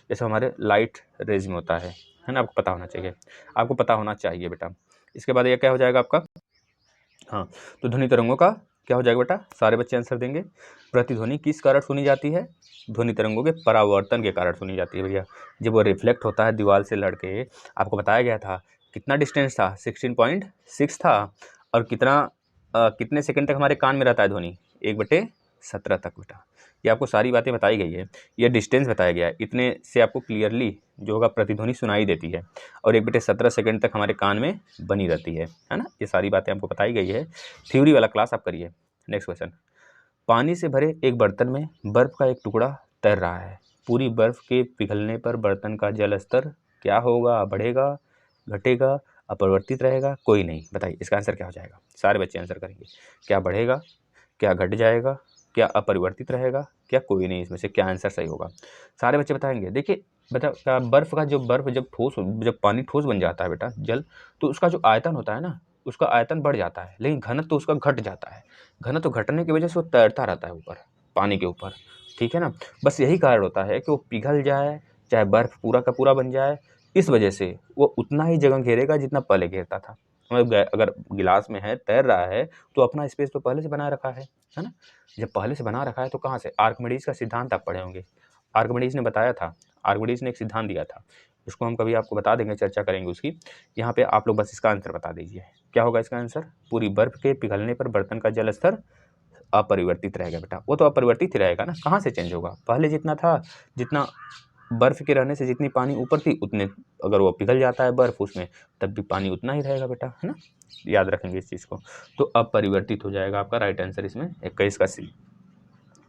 जैसे हमारे लाइट रेज में होता है ना। आपको पता होना चाहिए, आपको पता होना चाहिए बेटा। इसके बाद ये क्या हो जाएगा आपका, हाँ, तो ध्वनि तरंगों का क्या हो जाएगा बेटा, सारे बच्चे आंसर देंगे। प्रतिध्वनि किस कारण सुनी जाती है, ध्वनि तरंगों के परावर्तन के कारण सुनी जाती है भैया। जब वो रिफ्लेक्ट होता है दीवार से लड़के, आपको बताया गया था कितना डिस्टेंस था, 16.6 था, और कितना कितने सेकंड तक हमारे कान में रहता है ध्वनि, 1/4 17 तक बेटा। ये आपको सारी बातें बताई गई है, ये डिस्टेंस बताया गया है, इतने से आपको क्लियरली जो होगा प्रतिध्वनि सुनाई देती है और एक बेटे 17 सेकंड तक हमारे कान में बनी रहती है ना। ये सारी बातें आपको बताई गई है, थ्योरी वाला क्लास आप करिए। नेक्स्ट क्वेश्चन, पानी से भरे एक बर्तन में बर्फ का एक टुकड़ा तैर रहा है। पूरी बर्फ के पिघलने पर बर्तन का जल स्तर क्या होगा? बढ़ेगा, घटेगा, अपरिवर्तित रहेगा? कोई नहीं। बताइए इसका आंसर क्या हो जाएगा? सारे बच्चे आंसर करेंगे। क्या बढ़ेगा, क्या घट जाएगा, क्या अपरिवर्तित रहेगा, क्या कोई नहीं? इसमें से क्या आंसर सही होगा? सारे बच्चे बताएंगे। देखिए बता, बर्फ का जो बर्फ जब पानी ठोस बन जाता है बेटा, जल, तो उसका जो आयतन होता है ना, उसका आयतन बढ़ जाता है, लेकिन घनत्व तो उसका घट जाता है। घनत्व घटने की वजह से वो तैरता रहता है ऊपर, पानी के ऊपर, ठीक है ना। बस यही कारण होता है कि वो पिघल जाए, चाहे बर्फ पूरा का पूरा बन जाए, इस वजह से वो उतना ही जगह घेरेगा जितना पहले घेरता था। मतलब अगर गिलास में है, तैर रहा है, तो अपना स्पेस तो पहले से बना रखा है ना। जब पहले से बना रखा है तो कहाँ से? आर्किमिडीज का सिद्धांत आप पढ़े होंगे। आर्किमिडीज ने बताया था, आर्किमिडीज ने एक सिद्धांत दिया था, उसको हम कभी आपको बता देंगे, चर्चा करेंगे उसकी। यहाँ पे आप लोग बस इसका आंसर बता दीजिए, क्या होगा इसका आंसर? पूरी बर्फ के पिघलने पर बर्तन का जल स्तर अपरिवर्तित रहेगा बेटा। वो तो अपरिवर्तित ही रहेगा ना, कहाँ से चेंज होगा? पहले जितना था, जितना बर्फ के रहने से जितनी पानी ऊपर थी, उतने अगर वो पिघल जाता है बर्फ उसमें, तब भी पानी उतना ही रहेगा बेटा, है ना। याद रखेंगे इस चीज़ को। तो अपरिवर्तित हो जाएगा आपका राइट आंसर इसमें 21 का सी।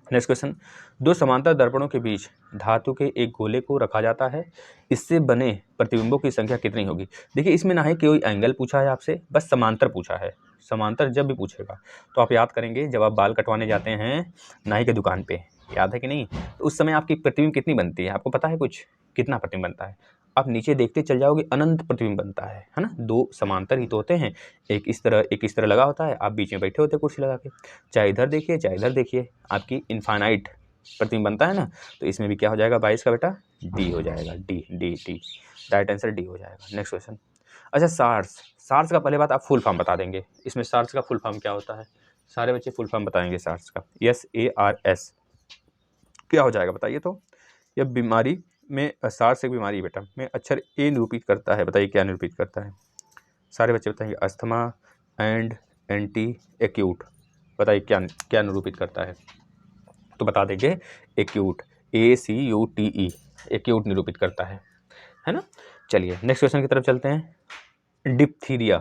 नेक्स्ट क्वेश्चन, दो समांतर दर्पणों के बीच धातु के एक गोले को रखा जाता है, इससे बने प्रतिबिंबों की संख्या कितनी होगी? देखिए इसमें ना ही कोई एंगल पूछा है आपसे, बस समांतर पूछा है। समांतर जब भी पूछेगा तो आप याद करेंगे, जब आप बाल कटवाने जाते हैं नाई के दुकान पे, याद है कि नहीं, तो उस समय आपकी प्रतिबिंब कितनी बनती है? आपको पता है कुछ? कितना प्रतिबिंब बनता है? आप नीचे देखते चल जाओगे, अनंत प्रतिबिंब बनता है ना। दो समांतर ही तो होते हैं, एक इस तरह लगा होता है, आप बीच में बैठे होते हैं कुर्सी लगा के, चाहे इधर देखिए चाहे इधर देखिए, आपकी इनफाइनाइट प्रतिबिंब बनता है ना। तो इसमें भी क्या हो जाएगा 22 का बेटा? डी हो जाएगा, D D D, right answer D हो जाएगा। नेक्स्ट क्वेश्चन, अच्छा सार्स, सार्स का पहले बात आप फुल फॉर्म बता देंगे। इसमें सार्स का फुल फॉर्म क्या होता है? सारे बच्चे फुल फॉर्म बताएंगे सार्स का। SARS क्या हो जाएगा बताइए तो? यह बीमारी में, सार्स एक बीमारी बेटा में अक्षर ए निरूपित करता है। बताइए क्या निरूपित करता है? सारे बच्चे बताएंगे। Asthma and anti acute. बताइए क्या क्या निरूपित करता है? तो बता देंगे एक्यूट, ACUTE, एक्यूट निरूपित करता है ना। चलिए नेक्स्ट क्वेश्चन की तरफ चलते हैं। डिप्थीरिया,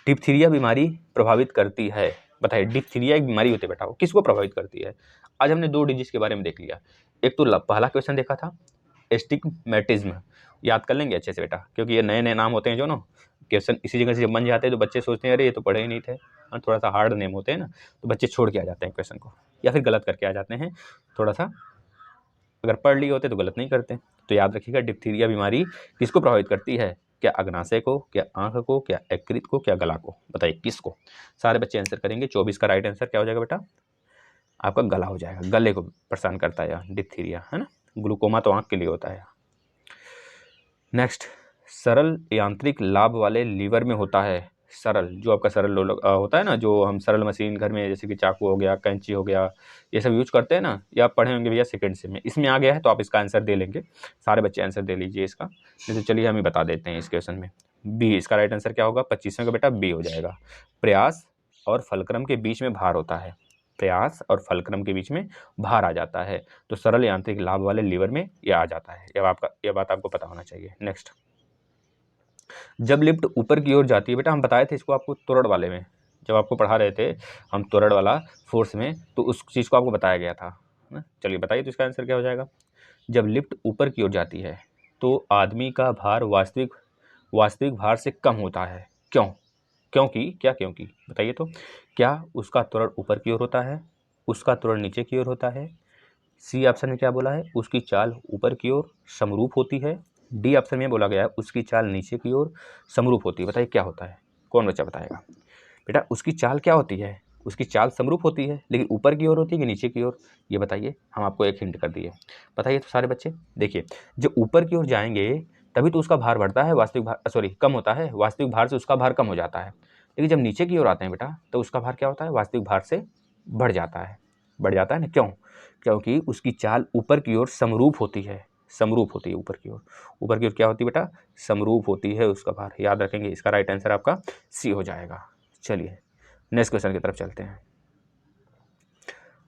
डिप्थीरिया बीमारी प्रभावित करती है। बताइए डिप्थीरिया एक बीमारी होती है बेटा, वो किसको प्रभावित करती है? आज हमने 2 डिजीज के बारे में देख लिया। एक तो पहला क्वेश्चन देखा था एस्टिग्मेटिज्म, याद कर लेंगे अच्छे से बेटा, क्योंकि ये नए नए नाम होते हैं जो ना, क्वेश्चन इसी जगह से जब बन जाते हैं तो बच्चे सोचते हैं अरे ये तो पढ़े ही नहीं थे, थोड़ा सा हार्ड नेम होते हैं ना, तो बच्चे छोड़ के आ जाते हैं क्वेश्चन को, या फिर गलत करके आ जाते हैं। थोड़ा सा अगर पढ़ लिए होते तो गलत नहीं करते। तो याद रखिएगा डिप्थीरिया बीमारी किसको प्रभावित करती है? क्या अग्नाशय को, क्या आंख को, क्या यकृत को, क्या गला को? बताइए किसको? सारे बच्चे आंसर करेंगे। 24 का राइट आंसर क्या हो जाएगा बेटा? आपका गला हो जाएगा। गले को परेशान करता है डिप्थीरिया, है ना। ग्लूकोमा तो आंख के लिए होता है। नेक्स्ट, सरल यांत्रिक लाभ वाले लीवर में होता है। सरल, जो आपका सरल होता है ना, जो हम सरल मशीन घर में जैसे कि चाकू हो गया, कैंची हो गया, ये सब यूज करते हैं ना, या आप पढ़े होंगे भैया सेकंड से में, इसमें आ गया है तो आप इसका आंसर दे लेंगे। सारे बच्चे आंसर दे लीजिए इसका। नहीं तो चलिए हम ही बता देते हैं इस क्वेश्चन में। बी इसका राइट आंसर क्या होगा? 25वें का बेटा बी हो जाएगा। प्रयास और फलक्रम के बीच में भार होता है। प्रयास और फलक्रम के बीच में भार आ जाता है, तो सरल यांत्रिक लाभ वाले लीवर में यह आ जाता है। यह बात आपको पता होना चाहिए। नेक्स्ट, जब लिफ्ट ऊपर की ओर जाती है बेटा, हम बताए थे इसको आपको त्वरण वाले में, जब आपको पढ़ा रहे थे हम त्वरण वाला फोर्स में, तो उस चीज़ को आपको बताया गया था ना। चलिए बताइए तो इसका आंसर क्या हो जाएगा? जब लिफ्ट ऊपर की ओर जाती है तो आदमी का भार वास्तविक भार से कम होता है। क्यों? क्योंकि बताइए तो, क्या उसका त्वरण ऊपर की ओर होता है, उसका त्वरण नीचे की ओर होता है, सी ऑप्शन में क्या बोला है? उसकी चाल ऊपर की ओर समरूप होती है, डी ऑप्शन में बोला गया है उसकी चाल नीचे की ओर समरूप होती है। बताइए क्या होता है? कौन बच्चा बताएगा? बेटा उसकी चाल क्या होती है? उसकी चाल समरूप होती है, लेकिन ऊपर की ओर होती है कि नीचे की ओर? ये बताइए, हम आपको एक हिंट कर दिए। बताइए तो सारे बच्चे। देखिए जब ऊपर की ओर जाएंगे तभी तो उसका भार बढ़ता है, वास्तविक भार कम होता है, वास्तविक भार से उसका भार कम हो जाता है। लेकिन जब नीचे की ओर आते हैं बेटा, तो उसका भार क्या होता है? वास्तविक भार से बढ़ जाता है ना। क्यों? क्योंकि उसकी चाल ऊपर की ओर समरूप होती है, समरूप होती है ऊपर की ओर क्या होती है बेटा? समरूप होती है उसका भार। याद रखेंगे, इसका राइट आंसर आपका सी हो जाएगा। चलिए नेक्स्ट क्वेश्चन की तरफ चलते हैं।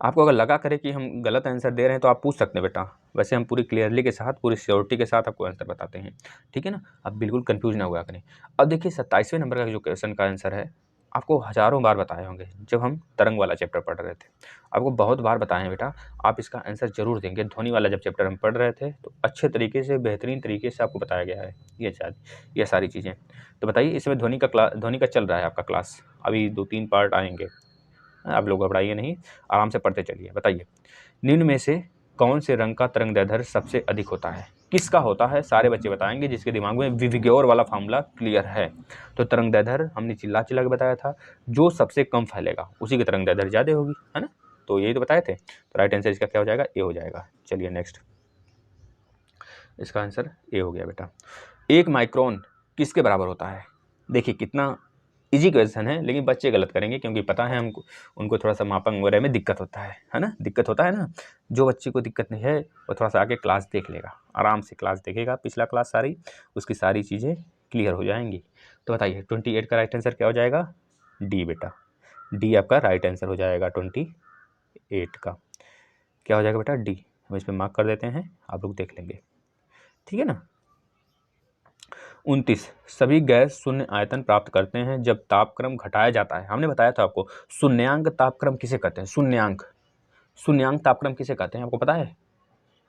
आपको अगर लगा करे कि हम गलत आंसर दे रहे हैं तो आप पूछ सकते हैं बेटा, वैसे हम पूरी क्लियरली के साथ, पूरी श्योरिटी के साथ आपको आंसर बताते हैं, ठीक है ना। आप बिल्कुल कंफ्यूज ना हुआ करें। अब देखिए 27वें नंबर का जो क्वेश्चन का आंसर है, आपको हज़ारों बार बताए होंगे जब हम तरंग वाला चैप्टर पढ़ रहे थे, आपको बहुत बार बताए हैं बेटा, आप इसका आंसर जरूर देंगे। ध्वनि वाला जब चैप्टर हम पढ़ रहे थे तो अच्छे तरीके से, बेहतरीन तरीके से आपको बताया गया है ये सारी चीज़ें। तो बताइए, इसमें ध्वनि का चल रहा है आपका क्लास, अभी 2-3 पार्ट आएंगे, आप लोग घबराइए नहीं, आराम से पढ़ते चलिए। बताइए, निम्न में से कौन से रंग का तरंगदैर्ध्य सबसे अधिक होता है? किसका होता है? सारे बच्चे बताएंगे जिसके दिमाग में विविग्योर वाला फार्मूला क्लियर है। तो तरंगदैर्ध्य हमने चिल्ला चिल्ला के बताया था, जो सबसे कम फैलेगा उसी की तरंगदैर्ध्य ज़्यादा होगी, है ना। तो यही तो बताए थे। तो राइट आंसर इसका क्या हो जाएगा? ए हो जाएगा। चलिए नेक्स्ट, इसका आंसर ए हो गया बेटा। 1 माइक्रोन किसके बराबर होता है? देखिए कितना इजी क्वेश्चन है, लेकिन बच्चे गलत करेंगे क्योंकि पता है हमको, उनको थोड़ा सा मापन वगैरह में दिक्कत होता है ना, दिक्कत होता है ना। जो बच्चे को दिक्कत नहीं है वो थोड़ा सा आगे क्लास देख लेगा, आराम से क्लास देखेगा, पिछला क्लास सारी, उसकी सारी चीज़ें क्लियर हो जाएंगी। तो बताइए 28 का राइट आंसर क्या हो जाएगा? डी बेटा, डी आपका राइट आंसर हो जाएगा। 28 का क्या हो जाएगा बेटा? डी। हम इस पर मार्क कर देते हैं, आप लोग देख लेंगे, ठीक है ना। 29, सभी गैस शून्य आयतन प्राप्त करते हैं जब तापक्रम घटाया जाता है। हमने बताया था आपको, शून्यांक तापक्रम किसे कहते हैं? शून्यांक तापक्रम किसे कहते हैं आपको पता है?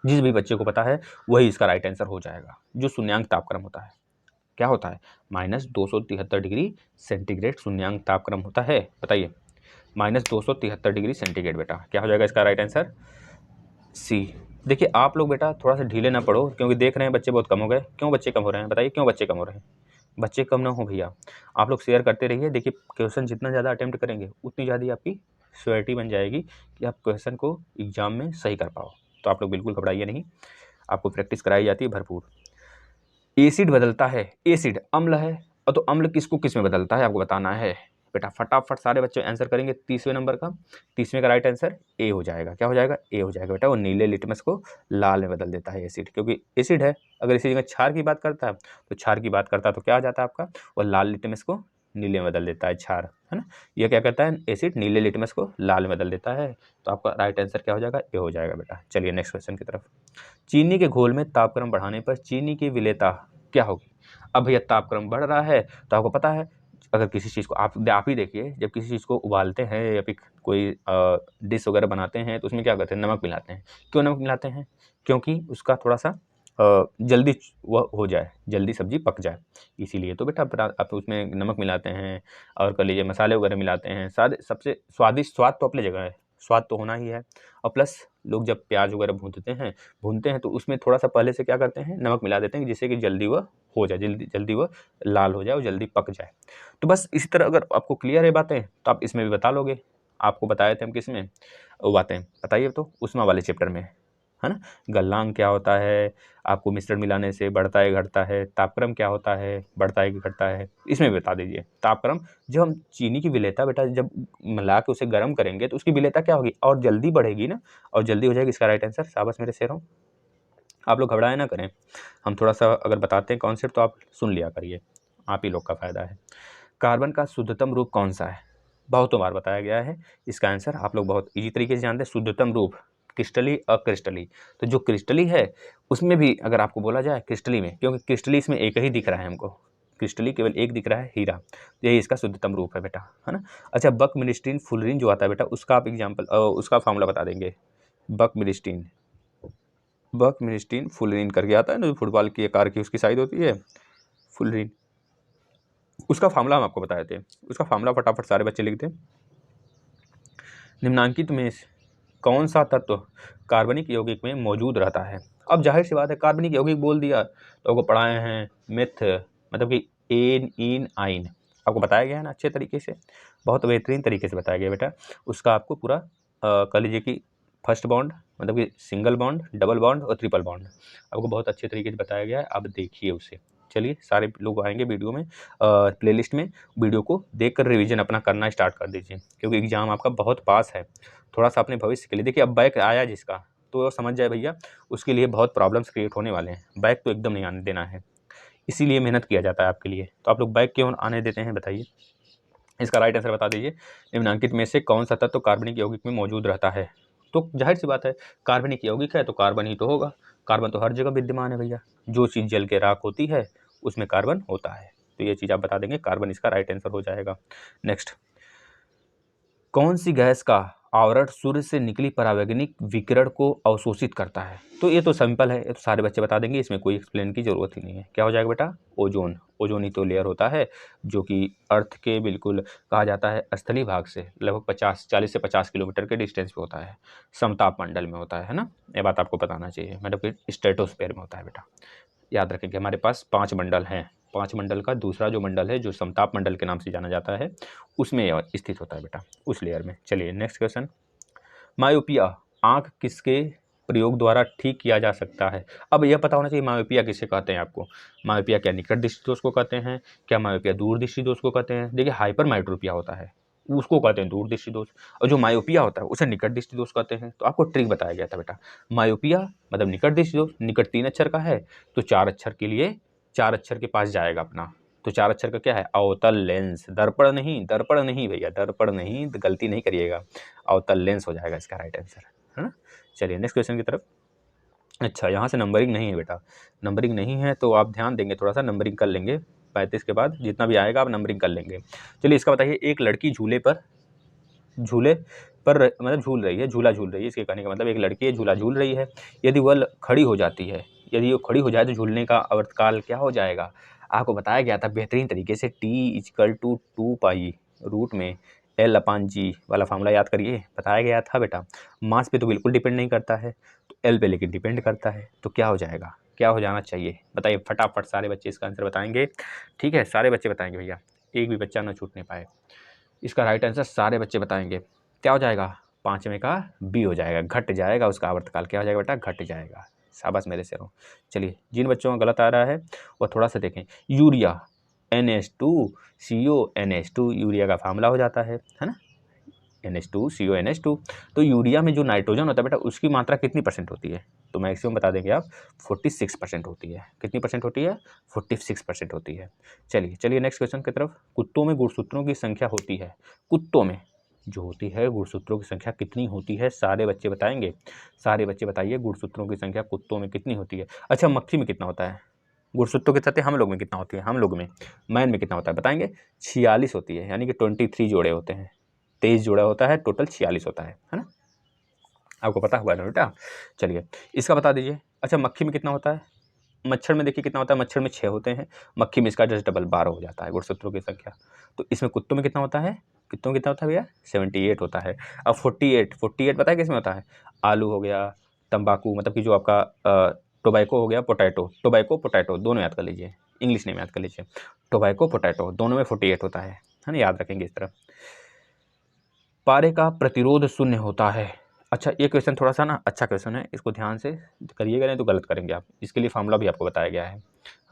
जिस भी बच्चे को पता है वही इसका राइट आंसर हो जाएगा। जो शून्यांक तापक्रम होता है क्या होता है? -273 डिग्री सेंटीग्रेड शून्यांक तापक्रम होता है। बताइए, -273 डिग्री सेंटीग्रेड बेटा, क्या हो जाएगा इसका राइट आंसर? सी। देखिए आप लोग बेटा थोड़ा सा ढीले ना पढ़ो, क्योंकि देख रहे हैं बच्चे बहुत कम हो गए। क्यों बच्चे कम हो रहे हैं? बताइए क्यों बच्चे कम हो रहे हैं? बच्चे कम ना हो भैया, आप लोग शेयर करते रहिए। देखिए क्वेश्चन जितना ज़्यादा अटेम्प्ट करेंगे उतनी ज़्यादा आपकी श्योरिटी बन जाएगी कि आप क्वेश्चन को एग्जाम में सही कर पाओ। तो आप लोग बिल्कुल घबराइए नहीं, आपको प्रैक्टिस कराई जाती है भरपूर। एसिड बदलता है, एसिड अम्ल है, और तो अम्ल किसको किस में बदलता है आपको बताना है बेटा। फटाफट सारे बच्चे आंसर करेंगे 30वें नंबर का। 30वें का राइट आंसर ए हो जाएगा। क्या हो जाएगा? ए हो जाएगा बेटा। वो नीले लिटमस को लाल में बदल देता है एसिड, क्योंकि एसिड है। अगर इसी जगह क्षार की बात करता है तो क्षार की बात करता है तो क्या आ जाता है आपका? वो लाल लिटमस को नीले में बदल देता है, क्षार, है ना। ये क्या करता है? एसिड नीले लिटमस को लाल में बदल देता है। तो आपका राइट आंसर क्या हो जाएगा? ए हो जाएगा बेटा। चलिए नेक्स्ट क्वेश्चन की तरफ। चीनी के घोल में तापक्रम बढ़ाने पर चीनी की विलेयता क्या होगी? अब भैया तापक्रम बढ़ रहा है तो आपको पता है, अगर किसी चीज़ को आप ही देखिए, जब किसी चीज़ को उबालते हैं या फिर कोई डिश वगैरह बनाते हैं तो उसमें क्या करते हैं? नमक मिलाते हैं। क्यों नमक मिलाते हैं? क्योंकि उसका थोड़ा सा जल्दी वह हो जाए, जल्दी सब्जी पक जाए, इसीलिए तो बेटा आप उसमें नमक मिलाते हैं, और कर लीजिए मसाले वगैरह मिलाते हैं। सबसे स्वादिष्ट, स्वाद तो अपनी जगह है, स्वाद तो होना ही है। और प्लस लोग जब प्याज वगैरह भूनते हैं तो उसमें थोड़ा सा पहले से क्या करते हैं? नमक मिला देते हैं, जिससे कि जल्दी वह हो जाए, जल्दी वह लाल हो जाए और जल्दी पक जाए। तो बस इसी तरह अगर आपको क्लियर है बातें तो आप इसमें भी बता लोगे। आपको बताए थे हम किस में वो बातें, बताइए तो उष्मा वाले चैप्टर में, है ना। गलनांक क्या होता है, आपको मिश्रण मिलाने से बढ़ता है घटता है, तापक्रम क्या होता है, बढ़ता है कि घटता है, इसमें भी बता दीजिए। तापक्रम, जब हम चीनी की विलेयता बेटा जब मिला के उसे गर्म करेंगे तो उसकी विलेयता क्या होगी? और जल्दी बढ़ेगी ना, और जल्दी हो जाएगी। इसका राइट आंसर। शाबाश मेरे शेरों, आप लोग घबराए ना करें। हम थोड़ा सा अगर बताते हैं कॉन्सेप्ट तो आप सुन लिया करिए, आप ही लोग का फायदा है। कार्बन का शुद्धतम रूप कौन सा है? बहुतों बार बताया गया है। इसका आंसर आप लोग बहुत इजी तरीके से जानते हैं। शुद्धतम रूप क्रिस्टली, अक्रिस्टली। तो जो क्रिस्टली है उसमें भी अगर आपको बोला जाए क्रिस्टली में, क्योंकि क्रिस्टली इसमें एक ही दिख रहा है हमको, क्रिस्टली केवल एक दिख रहा है, हीरा। तो यही इसका शुद्धतम रूप है बेटा, है ना। अच्छा, बक मिलिस्टीन फुलरिन जो आता है बेटा, उसका आप एग्जाम्पल, उसका फॉर्मूला बता देंगे। बक मिलिस्टीन फुलरिन करके आता है ना, जो फुटबॉल की आकार की उसकी साइज होती है, फुलरिन, उसका फार्मूला हम आपको बताए थे। उसका फार्मूला फटाफट सारे बच्चे लिख दें। निम्नांकित में कौन सा तत्व कार्बनिक यौगिक में मौजूद रहता है? अब जाहिर सी बात है, कार्बनिक यौगिक बोल दिया तो आपको पढ़ाए हैं मिथ, मतलब कि एन इन आइन, आपको बताया गया है ना अच्छे तरीके से, बहुत बेहतरीन तरीके से बताया गया बेटा। उसका आपको पूरा कह लीजिए कि फर्स्ट बॉन्ड, मतलब कि सिंगल बॉन्ड, डबल बॉन्ड और ट्रिपल बॉन्ड, आपको बहुत अच्छे तरीके से बताया गया है। आप देखिए उसे। चलिए सारे लोग आएंगे वीडियो में, प्लेलिस्ट में, वीडियो को देखकर रिवीजन अपना करना स्टार्ट कर दीजिए, क्योंकि एग्जाम आपका बहुत पास है। थोड़ा सा अपने भविष्य के लिए देखिए, अब बैक आया जिसका, तो वो समझ जाए भैया उसके लिए बहुत प्रॉब्लम्स क्रिएट होने वाले हैं। बैक तो एकदम नहीं आने देना है, इसीलिए मेहनत किया जाता है आपके लिए। तो आप लोग बैक क्यों आने देते हैं बताइए? इसका राइट आंसर बता दीजिए। निम्नलिखित में से कौन सा तत्व कार्बनिक यौगिक में मौजूद रहता है? तो जाहिर सी बात है, कार्बनिक यौगिक है तो कार्बन ही तो होगा। कार्बन तो हर जगह विद्यमान है भैया, जो चीज़ जल के राख होती है उसमें कार्बन होता है। तो ये चीज़ आप बता देंगे, कार्बन इसका राइट आंसर हो जाएगा। नेक्स्ट, कौन सी गैस का आवरण सूर्य से निकली परावैंगनिक विकिरण को अवशोषित करता है? तो ये तो सिंपल है, ये तो सारे बच्चे बता देंगे, इसमें कोई एक्सप्लेन की जरूरत ही नहीं है। क्या हो जाएगा बेटा? ओजोन। ओजोन ही तो लेयर होता है जो कि अर्थ के बिल्कुल कहा जाता है स्थलीय भाग से लगभग 40 से 50 किलोमीटर के डिस्टेंस पे होता है, समताप मंडल में होता है ना। ये बात आपको बताना चाहिए, मतलब कि स्ट्रेटोस्फेयर में होता है बेटा। याद रखेंगे, हमारे पास 5 मंडल हैं, 5 मंडल का दूसरा जो मंडल है, जो समताप मंडल के नाम से जाना जाता है, उसमें स्थित होता है बेटा, उस लेयर में। चलिए नेक्स्ट क्वेश्चन, मायोपिया आँख किसके प्रयोग द्वारा ठीक किया जा सकता है? अब यह पता होना चाहिए मायोपिया किसे कहते हैं आपको। मायोपिया क्या निकट दृष्टि दोष को कहते हैं, क्या मायोपिया दूर दृष्टि दोष को कहते हैं? देखिए, हाइपर माइट्रोपिया होता है उसको कहते हैं दूर दृष्टि दोष, और जो मायोपिया होता है उसे निकट दृष्टि दोष कहते हैं। तो आपको ट्रिक बताया गया था बेटा, मायोपिया मतलब निकट दृष्टि दोष, निकट 3 अक्षर का है तो 4 अक्षर के लिए 4 अक्षर के पास जाएगा अपना। तो 4 अक्षर का क्या है? अवतल लेंस। दर्पण नहीं, दर्पण नहीं भैया, दर्पण नहीं, गलती नहीं करिएगा, अवतल लेंस हो जाएगा इसका राइट आंसर, है ना। चलिए नेक्स्ट क्वेश्चन की तरफ। अच्छा, यहाँ से नंबरिंग नहीं है बेटा, नंबरिंग नहीं है तो आप ध्यान देंगे, थोड़ा सा नंबरिंग कर लेंगे, 35 के बाद जितना भी आएगा आप नंबरिंग कर लेंगे। चलिए इसका बताइए, एक लड़की झूले पर मतलब झूल रही है, झूला झूल रही है, इसके कहने का मतलब एक लड़की है, झूला झूल रही है। यदि वह खड़ी हो जाती है, यदि वो खड़ी हो जाए तो झूलने का आवर्तकाल क्या हो जाएगा? आपको बताया गया था बेहतरीन तरीके से, T=2 पाई रूट में L/G वाला फार्मूला याद करिए, बताया गया था बेटा। मास पे तो बिल्कुल डिपेंड नहीं करता है, तो L पे लेकिन डिपेंड करता है। तो क्या हो जाएगा, क्या हो जाना चाहिए बताइए फटाफट, सारे बच्चे इसका आंसर बताएंगे। ठीक है, सारे बच्चे बताएंगे भैया, एक भी बच्चा ना छूटने पाए। इसका राइट आंसर सारे बच्चे बताएंगे। क्या हो जाएगा? 5वें का बी हो जाएगा, घट जाएगा उसका आवर्तकाल। क्या हो जाएगा बेटा? घट जाएगा। शाबाश मेरे शेरों। चलिए, जिन बच्चों का गलत आ रहा है वो थोड़ा सा देखें। यूरिया NH2CO NH2 यूरिया का फार्मूला हो जाता है ना, NH2CO NH2। तो यूरिया में जो नाइट्रोजन होता है बेटा, उसकी मात्रा कितनी % होती है? तो मैक्सिमम बता देंगे आप, 46% होती है। कितनी % होती है? 46% होती है। चलिए नेक्स्ट क्वेश्चन की तरफ। कुत्तों में गुणसूत्रों की संख्या होती है, कुत्तों में जो होती है गुणसूत्रों की संख्या कितनी होती है? सारे बच्चे बताएंगे, सारे बच्चे बताइए गुणसूत्रों की संख्या कुत्तों में कितनी होती है। अच्छा, मक्खी में कितना होता है? गुणसूत्रों के साथ हम लोग में कितना होती है? हम लोग में, मैन में कितना होता है बताएंगे? 46 होती है, यानी कि 23 जोड़े होते हैं, 23 जोड़ा होता है, टोटल 46 होता है ना। आपको पता हुआ ना बेटा। चलिए इसका बता दीजिए। अच्छा, मक्खी में कितना होता है? मच्छर में देखिए कितना होता है, मच्छर में 6 होते हैं, मक्खी में इसका जस्ट डबल 12 हो जाता है गुणसूत्रों की संख्या। तो इसमें कुत्तों में कितना होता है? कुत्तों में कितना होता है भैया? 78 होता है। अब 48 पता है किस में होता है? आलू हो गया, तंबाकू मतलब कि जो आपका टोबैको हो गया, टोबैको पोटैटो दोनों याद कर लीजिए, इंग्लिश नेम याद कर लीजिए, टोबैको पोटैटो दोनों में 48 होता है ना, याद रखेंगे इस तरह। पारे का प्रतिरोध शून्य होता है। अच्छा, ये क्वेश्चन थोड़ा सा ना अच्छा क्वेश्चन है, इसको ध्यान से करिएगा नहीं तो गलत करेंगे आप। इसके लिए फार्मूला भी आपको बताया गया है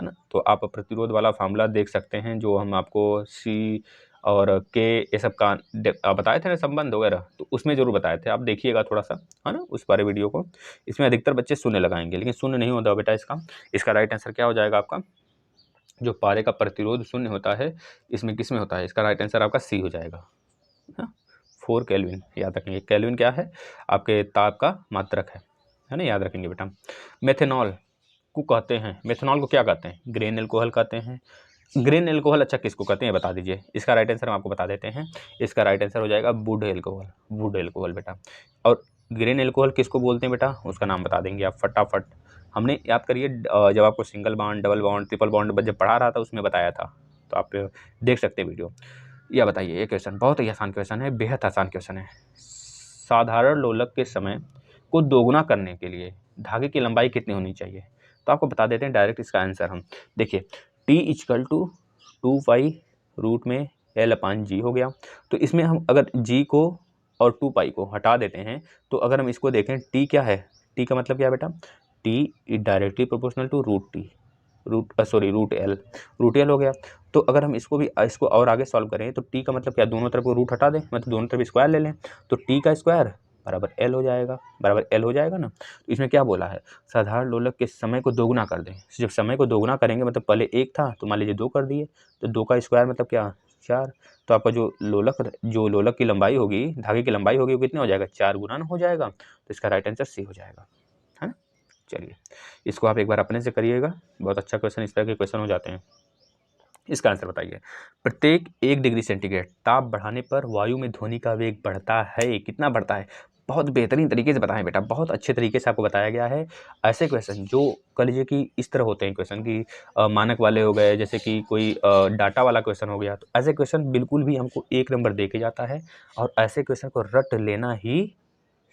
ना। तो आप प्रतिरोध वाला फार्मूला देख सकते हैं, जो हम आपको C और K ये सब का बताए थे ना, संबंध वगैरह, तो उसमें जरूर बताए थे, आप देखिएगा थोड़ा सा, है ना, उस बारे वीडियो को। इसमें अधिकतर बच्चे शून्य लगाएंगे, लेकिन शून्य नहीं होता बेटा इसका राइट आंसर क्या हो जाएगा आपका? जो पारे का प्रतिरोध शून्य होता है, इसमें किस में होता है? इसका राइट आंसर आपका C हो जाएगा, हाँ। 4 केल्विन याद रखेंगे। केल्विन क्या है? आपके ताप का मात्रक है ना, याद रखेंगे बेटा। मेथेनॉल को कहते हैं, मेथेनॉल को क्या कहते हैं? ग्रेन एल्कोहल कहते हैं। ग्रेन एल्कोहल अच्छा किसको कहते हैं बता दीजिए। इसका राइट आंसर हम आपको बता देते हैं, इसका राइट आंसर हो जाएगा वुड एल्कोहल, वुड एल्कोहल बेटा। और ग्रेन एल्कोहल किसको बोलते हैं बेटा? उसका नाम बता देंगे आप फटाफट। हमने याद करिए, जब आपको single bond, double bond, triple bond जब पढ़ा रहा था उसमें बताया था, तो आप देख सकते हैं वीडियो। यह बताइए, ये क्वेश्चन बहुत ही आसान क्वेश्चन है, बेहद आसान क्वेश्चन है। साधारण लोलक के समय को दोगुना करने के लिए धागे की लंबाई कितनी होनी चाहिए? तो आपको बता देते हैं डायरेक्ट इसका आंसर हम। देखिए, T=2 पाई रूट में L/G हो गया। तो इसमें हम अगर G को और 2 पाई को हटा देते हैं, तो अगर हम इसको देखें, T क्या है? T का मतलब क्या है बेटा? T is directly proportional to root L हो गया। तो अगर हम इसको और आगे सॉल्व करें, तो T का मतलब क्या? दोनों तरफ को रूट हटा दें, मतलब दोनों तरफ स्क्वायर ले लें, तो T का स्क्वायर बराबर L हो जाएगा, बराबर L हो जाएगा ना। तो इसमें क्या बोला है? साधारण लोलक के समय को दोगुना कर दें। जब समय को दोगुना करेंगे, मतलब पहले 1 था तो मान लीजिए 2 कर दिए, तो 2 का स्क्वायर मतलब क्या? 4। तो आपका जो लोलक की लंबाई होगी, धागे की लंबाई होगी, वो कितने हो जाएगा, 4 गुना हो जाएगा। तो इसका राइट आंसर सी हो जाएगा, है ना। चलिए इसको आप एक बार अपने से करिएगा, बहुत अच्छा क्वेश्चन, इस तरह के क्वेश्चन हो जाते हैं। इसका आंसर बताइए। प्रत्येक 1 डिग्री सेंटीग्रेड ताप बढ़ाने पर वायु में ध्वनि का वेग बढ़ता है, कितना बढ़ता है। बहुत बेहतरीन तरीके से बताएं बेटा, बहुत अच्छे तरीके से आपको बताया गया है। ऐसे क्वेश्चन जो कह लीजिए कि इस तरह होते हैं क्वेश्चन की मानक वाले हो गए, जैसे कि कोई डाटा वाला क्वेश्चन हो गया, तो ऐसे क्वेश्चन बिल्कुल भी हमको 1 नंबर दे के जाता है। और ऐसे क्वेश्चन को रट लेना ही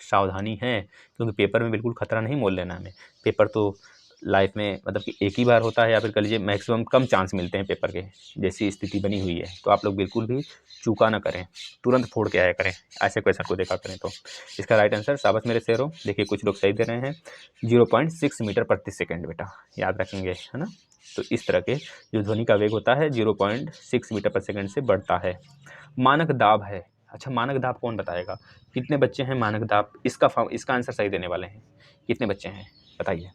सावधानी है, क्योंकि पेपर में बिल्कुल खतरा नहीं मोल लेना हमें। पेपर तो लाइफ में मतलब कि एक ही बार होता है, या फिर कह लीजिए मैक्सिमम कम चांस मिलते हैं पेपर के, जैसी स्थिति बनी हुई है। तो आप लोग बिल्कुल भी चूका ना करें, तुरंत फोड़ के आया करें ऐसे क्वेश्चन को देखा करें। तो इसका राइट आंसर, शाबाश मेरे शेरों, देखिए कुछ लोग सही दे रहे हैं, 0.6 मीटर प्रति सेकेंड बेटा, याद रखेंगे, है ना। तो इस तरह के जो ध्वनि का वेग होता है 0.6 मीटर प्रति सेकेंड से बढ़ता है। मानक दाब है, अच्छा मानक दाब कौन बताएगा, कितने बच्चे हैं मानक दाब, इसका आंसर सही देने वाले हैं, कितने बच्चे हैं बताइए,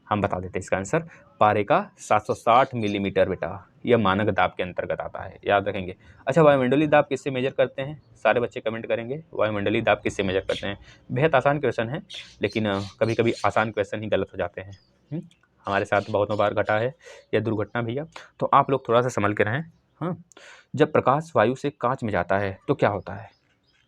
हम बता देते हैं इसका आंसर। पारे का 760 मिलीमीटर बेटा, यह मानक दाब के अंतर्गत आता है, याद रखेंगे। अच्छा वायुमंडलीय दाब किससे मेजर करते हैं, सारे बच्चे कमेंट करेंगे वायुमंडलीय दाब किससे मेजर करते हैं। बेहद आसान क्वेश्चन है, लेकिन कभी कभी आसान क्वेश्चन ही गलत हो जाते हैं। हमारे साथ बहुत बार घटा है यह दुर्घटना भैया, तो आप लोग थोड़ा सा संभल के रहें। हाँ, जब प्रकाश वायु से कांच में जाता है तो क्या होता है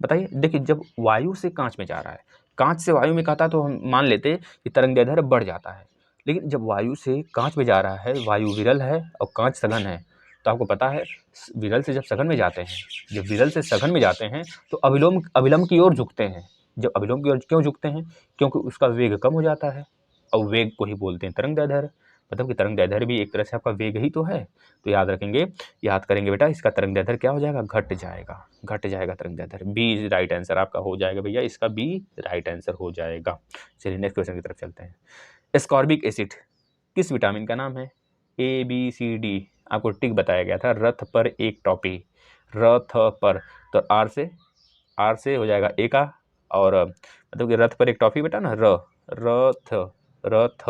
बताइए। देखिए जब वायु से कांच में जा रहा है, कांच से वायु में कहता तो हम मान लेते कि तरंगदैर्ध्य बढ़ जाता है, लेकिन जब वायु से कांच में जा रहा है, वायु विरल है और कांच सघन है, तो आपको पता है विरल से जब सघन में जाते हैं, जब विरल से सघन में जाते हैं तो अविलंब की ओर झुकते हैं। जब अविलंब की ओर क्यों झुकते हैं, क्योंकि उसका वेग कम हो जाता है, और वेग को ही बोलते हैं तरंगदैर्ध्य, मतलब कि तरंगदैर्ध्य भी एक तरह से आपका वेग ही तो है। तो याद रखेंगे, याद करेंगे बेटा, इसका तरंगदैर्ध्य क्या हो जाएगा, घट जाएगा तरंगदैर्ध्य। बी राइट आंसर आपका हो जाएगा भैया, इसका बी राइट आंसर हो जाएगा। चलिए नेक्स्ट क्वेश्चन की तरफ चलते हैं। एस्कॉर्बिक एसिड किस विटामिन का नाम है, ए बी सी डी, आपको टिक बताया गया था, रथ पर एक टॉपी, रथ पर, तो आर से हो जाएगा ए का, और मतलब कि रथ पर एक टॉफी बेटा ना, रथ रथ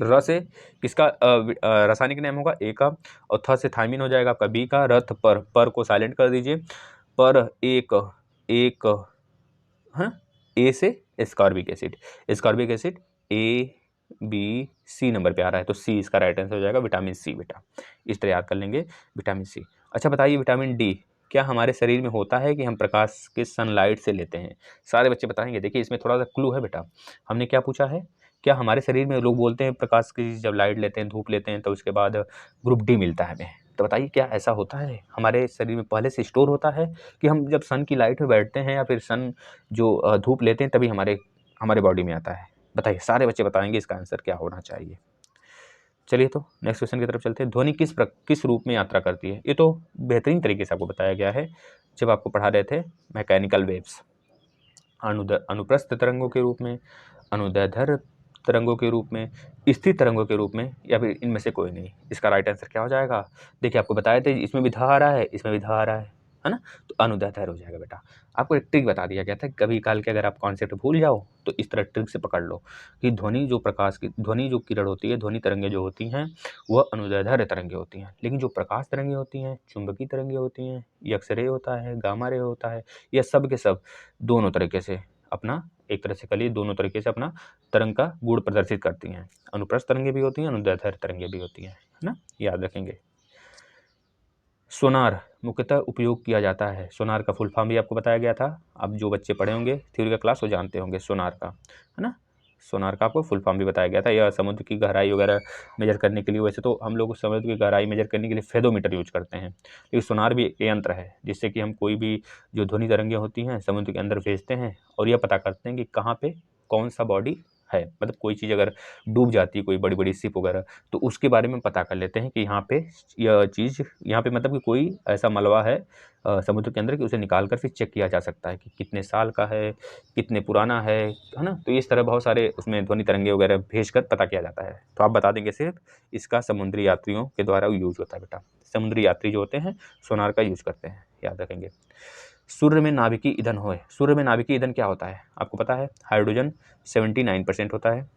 र से किसका रासायनिक नाम होगा, ए का, और थ से थायमिन हो जाएगा आपका बी का, रथ पर को साइलेंट कर दीजिए, पर एक हाँ, ए से ascorbic acid A B C number पे आ रहा है, तो सी इसका राइट आंसर हो जाएगा, विटामिन सी बेटा, इस तरह याद कर लेंगे, विटामिन सी। अच्छा बताइए विटामिन डी क्या हमारे शरीर में होता है कि हम प्रकाश के सनलाइट से लेते हैं, सारे बच्चे बताएंगे। देखिए इसमें थोड़ा सा क्लू है बेटा, हमने क्या पूछा है, क्या हमारे शरीर में, लोग बोलते हैं प्रकाश की जब लाइट लेते हैं, धूप लेते हैं, तो उसके बाद ग्रुप डी मिलता है हमें, तो बताइए क्या ऐसा होता है हमारे शरीर में पहले से स्टोर होता है, कि हम जब सन की लाइट में बैठते हैं या फिर सन जो धूप लेते हैं तभी हमारे बॉडी में आता है, बताइए, सारे बच्चे बताएंगे इसका आंसर क्या होना चाहिए। चलिए तो नेक्स्ट क्वेश्चन की तरफ चलते हैं। ध्वनि किस रूप में यात्रा करती है, ये तो बेहतरीन तरीके से आपको बताया गया है जब आपको पढ़ा रहे थे मैकेनिकल वेव्स, अनुप्रस्थ तरंगों के रूप में, अनुदैर्ध्य तरंगों के रूप में, स्थिर तरंगों के रूप में, या फिर इनमें से कोई नहीं। इसका राइट आंसर क्या हो जाएगा, देखिए आपको बताए थे इसमें भी ध आ रहा है, इसमें भी ध आ रहा है ना, तो अनुदैर्ध्य हो जाएगा बेटा। आपको एक ट्रिक बता दिया गया था, कभी काल के अगर आप कॉन्सेप्ट भूल जाओ तो इस तरह ट्रिक से पकड़ लो कि ध्वनि जो किरण होती है, ध्वनि तरंगें जो होती हैं वह अनुदैर्ध्य तरंगें होती हैं, लेकिन जो प्रकाश तरंगें होती हैं, चुंबकीय तरंगें होती हैं, एक्स रे होता है, गामा रे होता है, यह सब के सब दोनों तरीके से अपना, एक तरह से कहिए दोनों तरीके से अपना तरंग का गुण प्रदर्शित करती हैं। अनुप्रस्थ तरंगें भी होती हैं, अनुदैर्ध्य तरंगें भी होती हैं, है ना, याद रखेंगे। सोनार मुख्यतः उपयोग किया जाता है, सोनार का फुल फॉर्म भी आपको बताया गया था, आप जो बच्चे पढ़े होंगे थ्योरी का क्लास वो जानते होंगे सोनार का, है ना, सोनार का आपको फुल फॉर्म भी बताया गया था। यह समुद्र की गहराई वगैरह मेजर करने के लिए, वैसे तो हम लोग समुद्र की गहराई मेजर करने के लिए फेदोमीटर यूज करते हैं, लेकिन सोनार भी एक यंत्र है जिससे कि हम कोई भी जो ध्वनि तरंगें होती हैं समुद्र के अंदर भेजते हैं, और यह पता करते हैं कि कहाँ पे कौन सा बॉडी है, मतलब कोई चीज़ अगर डूब जाती है, कोई बड़ी बड़ी शिप वगैरह, तो उसके बारे में पता कर लेते हैं कि यहाँ पे यह चीज़, यहाँ पे मतलब कि कोई ऐसा मलबा है समुद्र के अंदर कि उसे निकाल कर फिर चेक किया जा सकता है कि कितने साल का है, कितने पुराना है ना। तो इस तरह बहुत सारे उसमें ध्वनि तरंगे वगैरह भेज कर पता किया जाता है। तो आप बता देंगे सिर्फ इसका समुद्री यात्रियों के द्वारा यूज होता है बेटा, समुद्री यात्री जो होते हैं सोनार का यूज करते हैं, याद रखेंगे। सूर्य में नाभिकीय ईंधन होए, सूर्य में नाभिकीय ईंधन क्या होता है आपको पता है, हाइड्रोजन 79% होता है,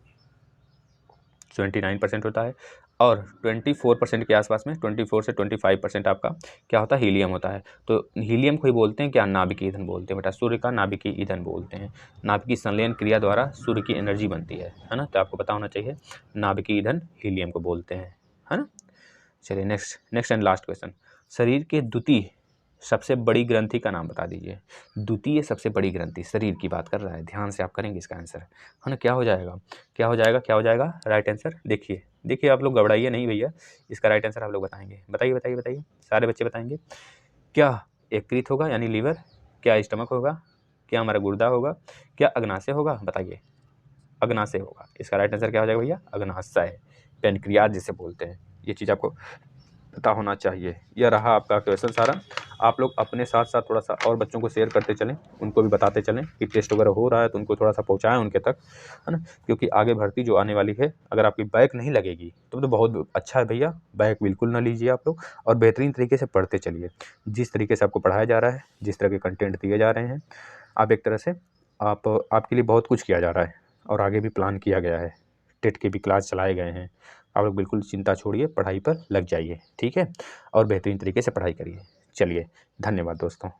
79% होता है। और 24% के आसपास में 24 से 25% आपका क्या होता है, हीलियम होता है। तो हीलियम को ही बोलते हैं क्या, नाभिकीय ईंधन बोलते हैं बेटा, सूर्य का नाभिकीय ईंधन बोलते हैं। नाभिकीय संलयन क्रिया द्वारा सूर्य की एनर्जी बनती है ना, तो आपको पता होना चाहिए नाभिकीय ईंधन हीलियम को बोलते हैं, है ना। चलिए नेक्स्ट एंड लास्ट क्वेश्चन, शरीर के द्वितीय सबसे बड़ी ग्रंथि का नाम बता दीजिए। द्वितीय सबसे बड़ी ग्रंथि, शरीर की बात कर रहा है, ध्यान से आप करेंगे इसका आंसर, है ना। क्या हो जाएगा, क्या हो जाएगा, क्या हो जाएगा राइट आंसर, देखिए आप लोग घबराइए नहीं भैया, इसका राइट आंसर आप लोग बताएंगे। बताइए बताइए बताइए, सारे बच्चे बताएंगे। क्या यकृत होगा यानी लीवर, क्या स्टमक होगा, क्या हमारा गुर्दा होगा, क्या अग्नाशय होगा, बताइए। अग्नाशय होगा, इसका राइट आंसर क्या हो जाएगा भैया, अग्नाशय, पेनक्रियाज जिसे बोलते हैं। ये चीज़ आपको पता होना चाहिए। यह रहा आपका क्वेश्चन सारा। आप लोग अपने साथ साथ थोड़ा सा और बच्चों को शेयर करते चलें, उनको भी बताते चलें कि टेस्ट वगैरह हो रहा है, तो उनको थोड़ा सा पहुँचाएँ उनके तक, है ना। क्योंकि आगे भर्ती जो आने वाली है, अगर आपकी बैक नहीं लगेगी तो बहुत अच्छा है भैया, बैक बिल्कुल ना लीजिए आप लोग, और बेहतरीन तरीके से पढ़ते चलिए। जिस तरीके से आपको पढ़ाया जा रहा है, जिस तरह के कंटेंट दिए जा रहे हैं, आप एक तरह से आपके लिए बहुत कुछ किया जा रहा है, और आगे भी प्लान किया गया है। टेट के भी क्लास चलाए गए हैं। आप लोग बिल्कुल चिंता छोड़िए, पढ़ाई पर लग जाइए, ठीक है, और बेहतरीन तरीके से पढ़ाई करिए। चलिए, धन्यवाद दोस्तों।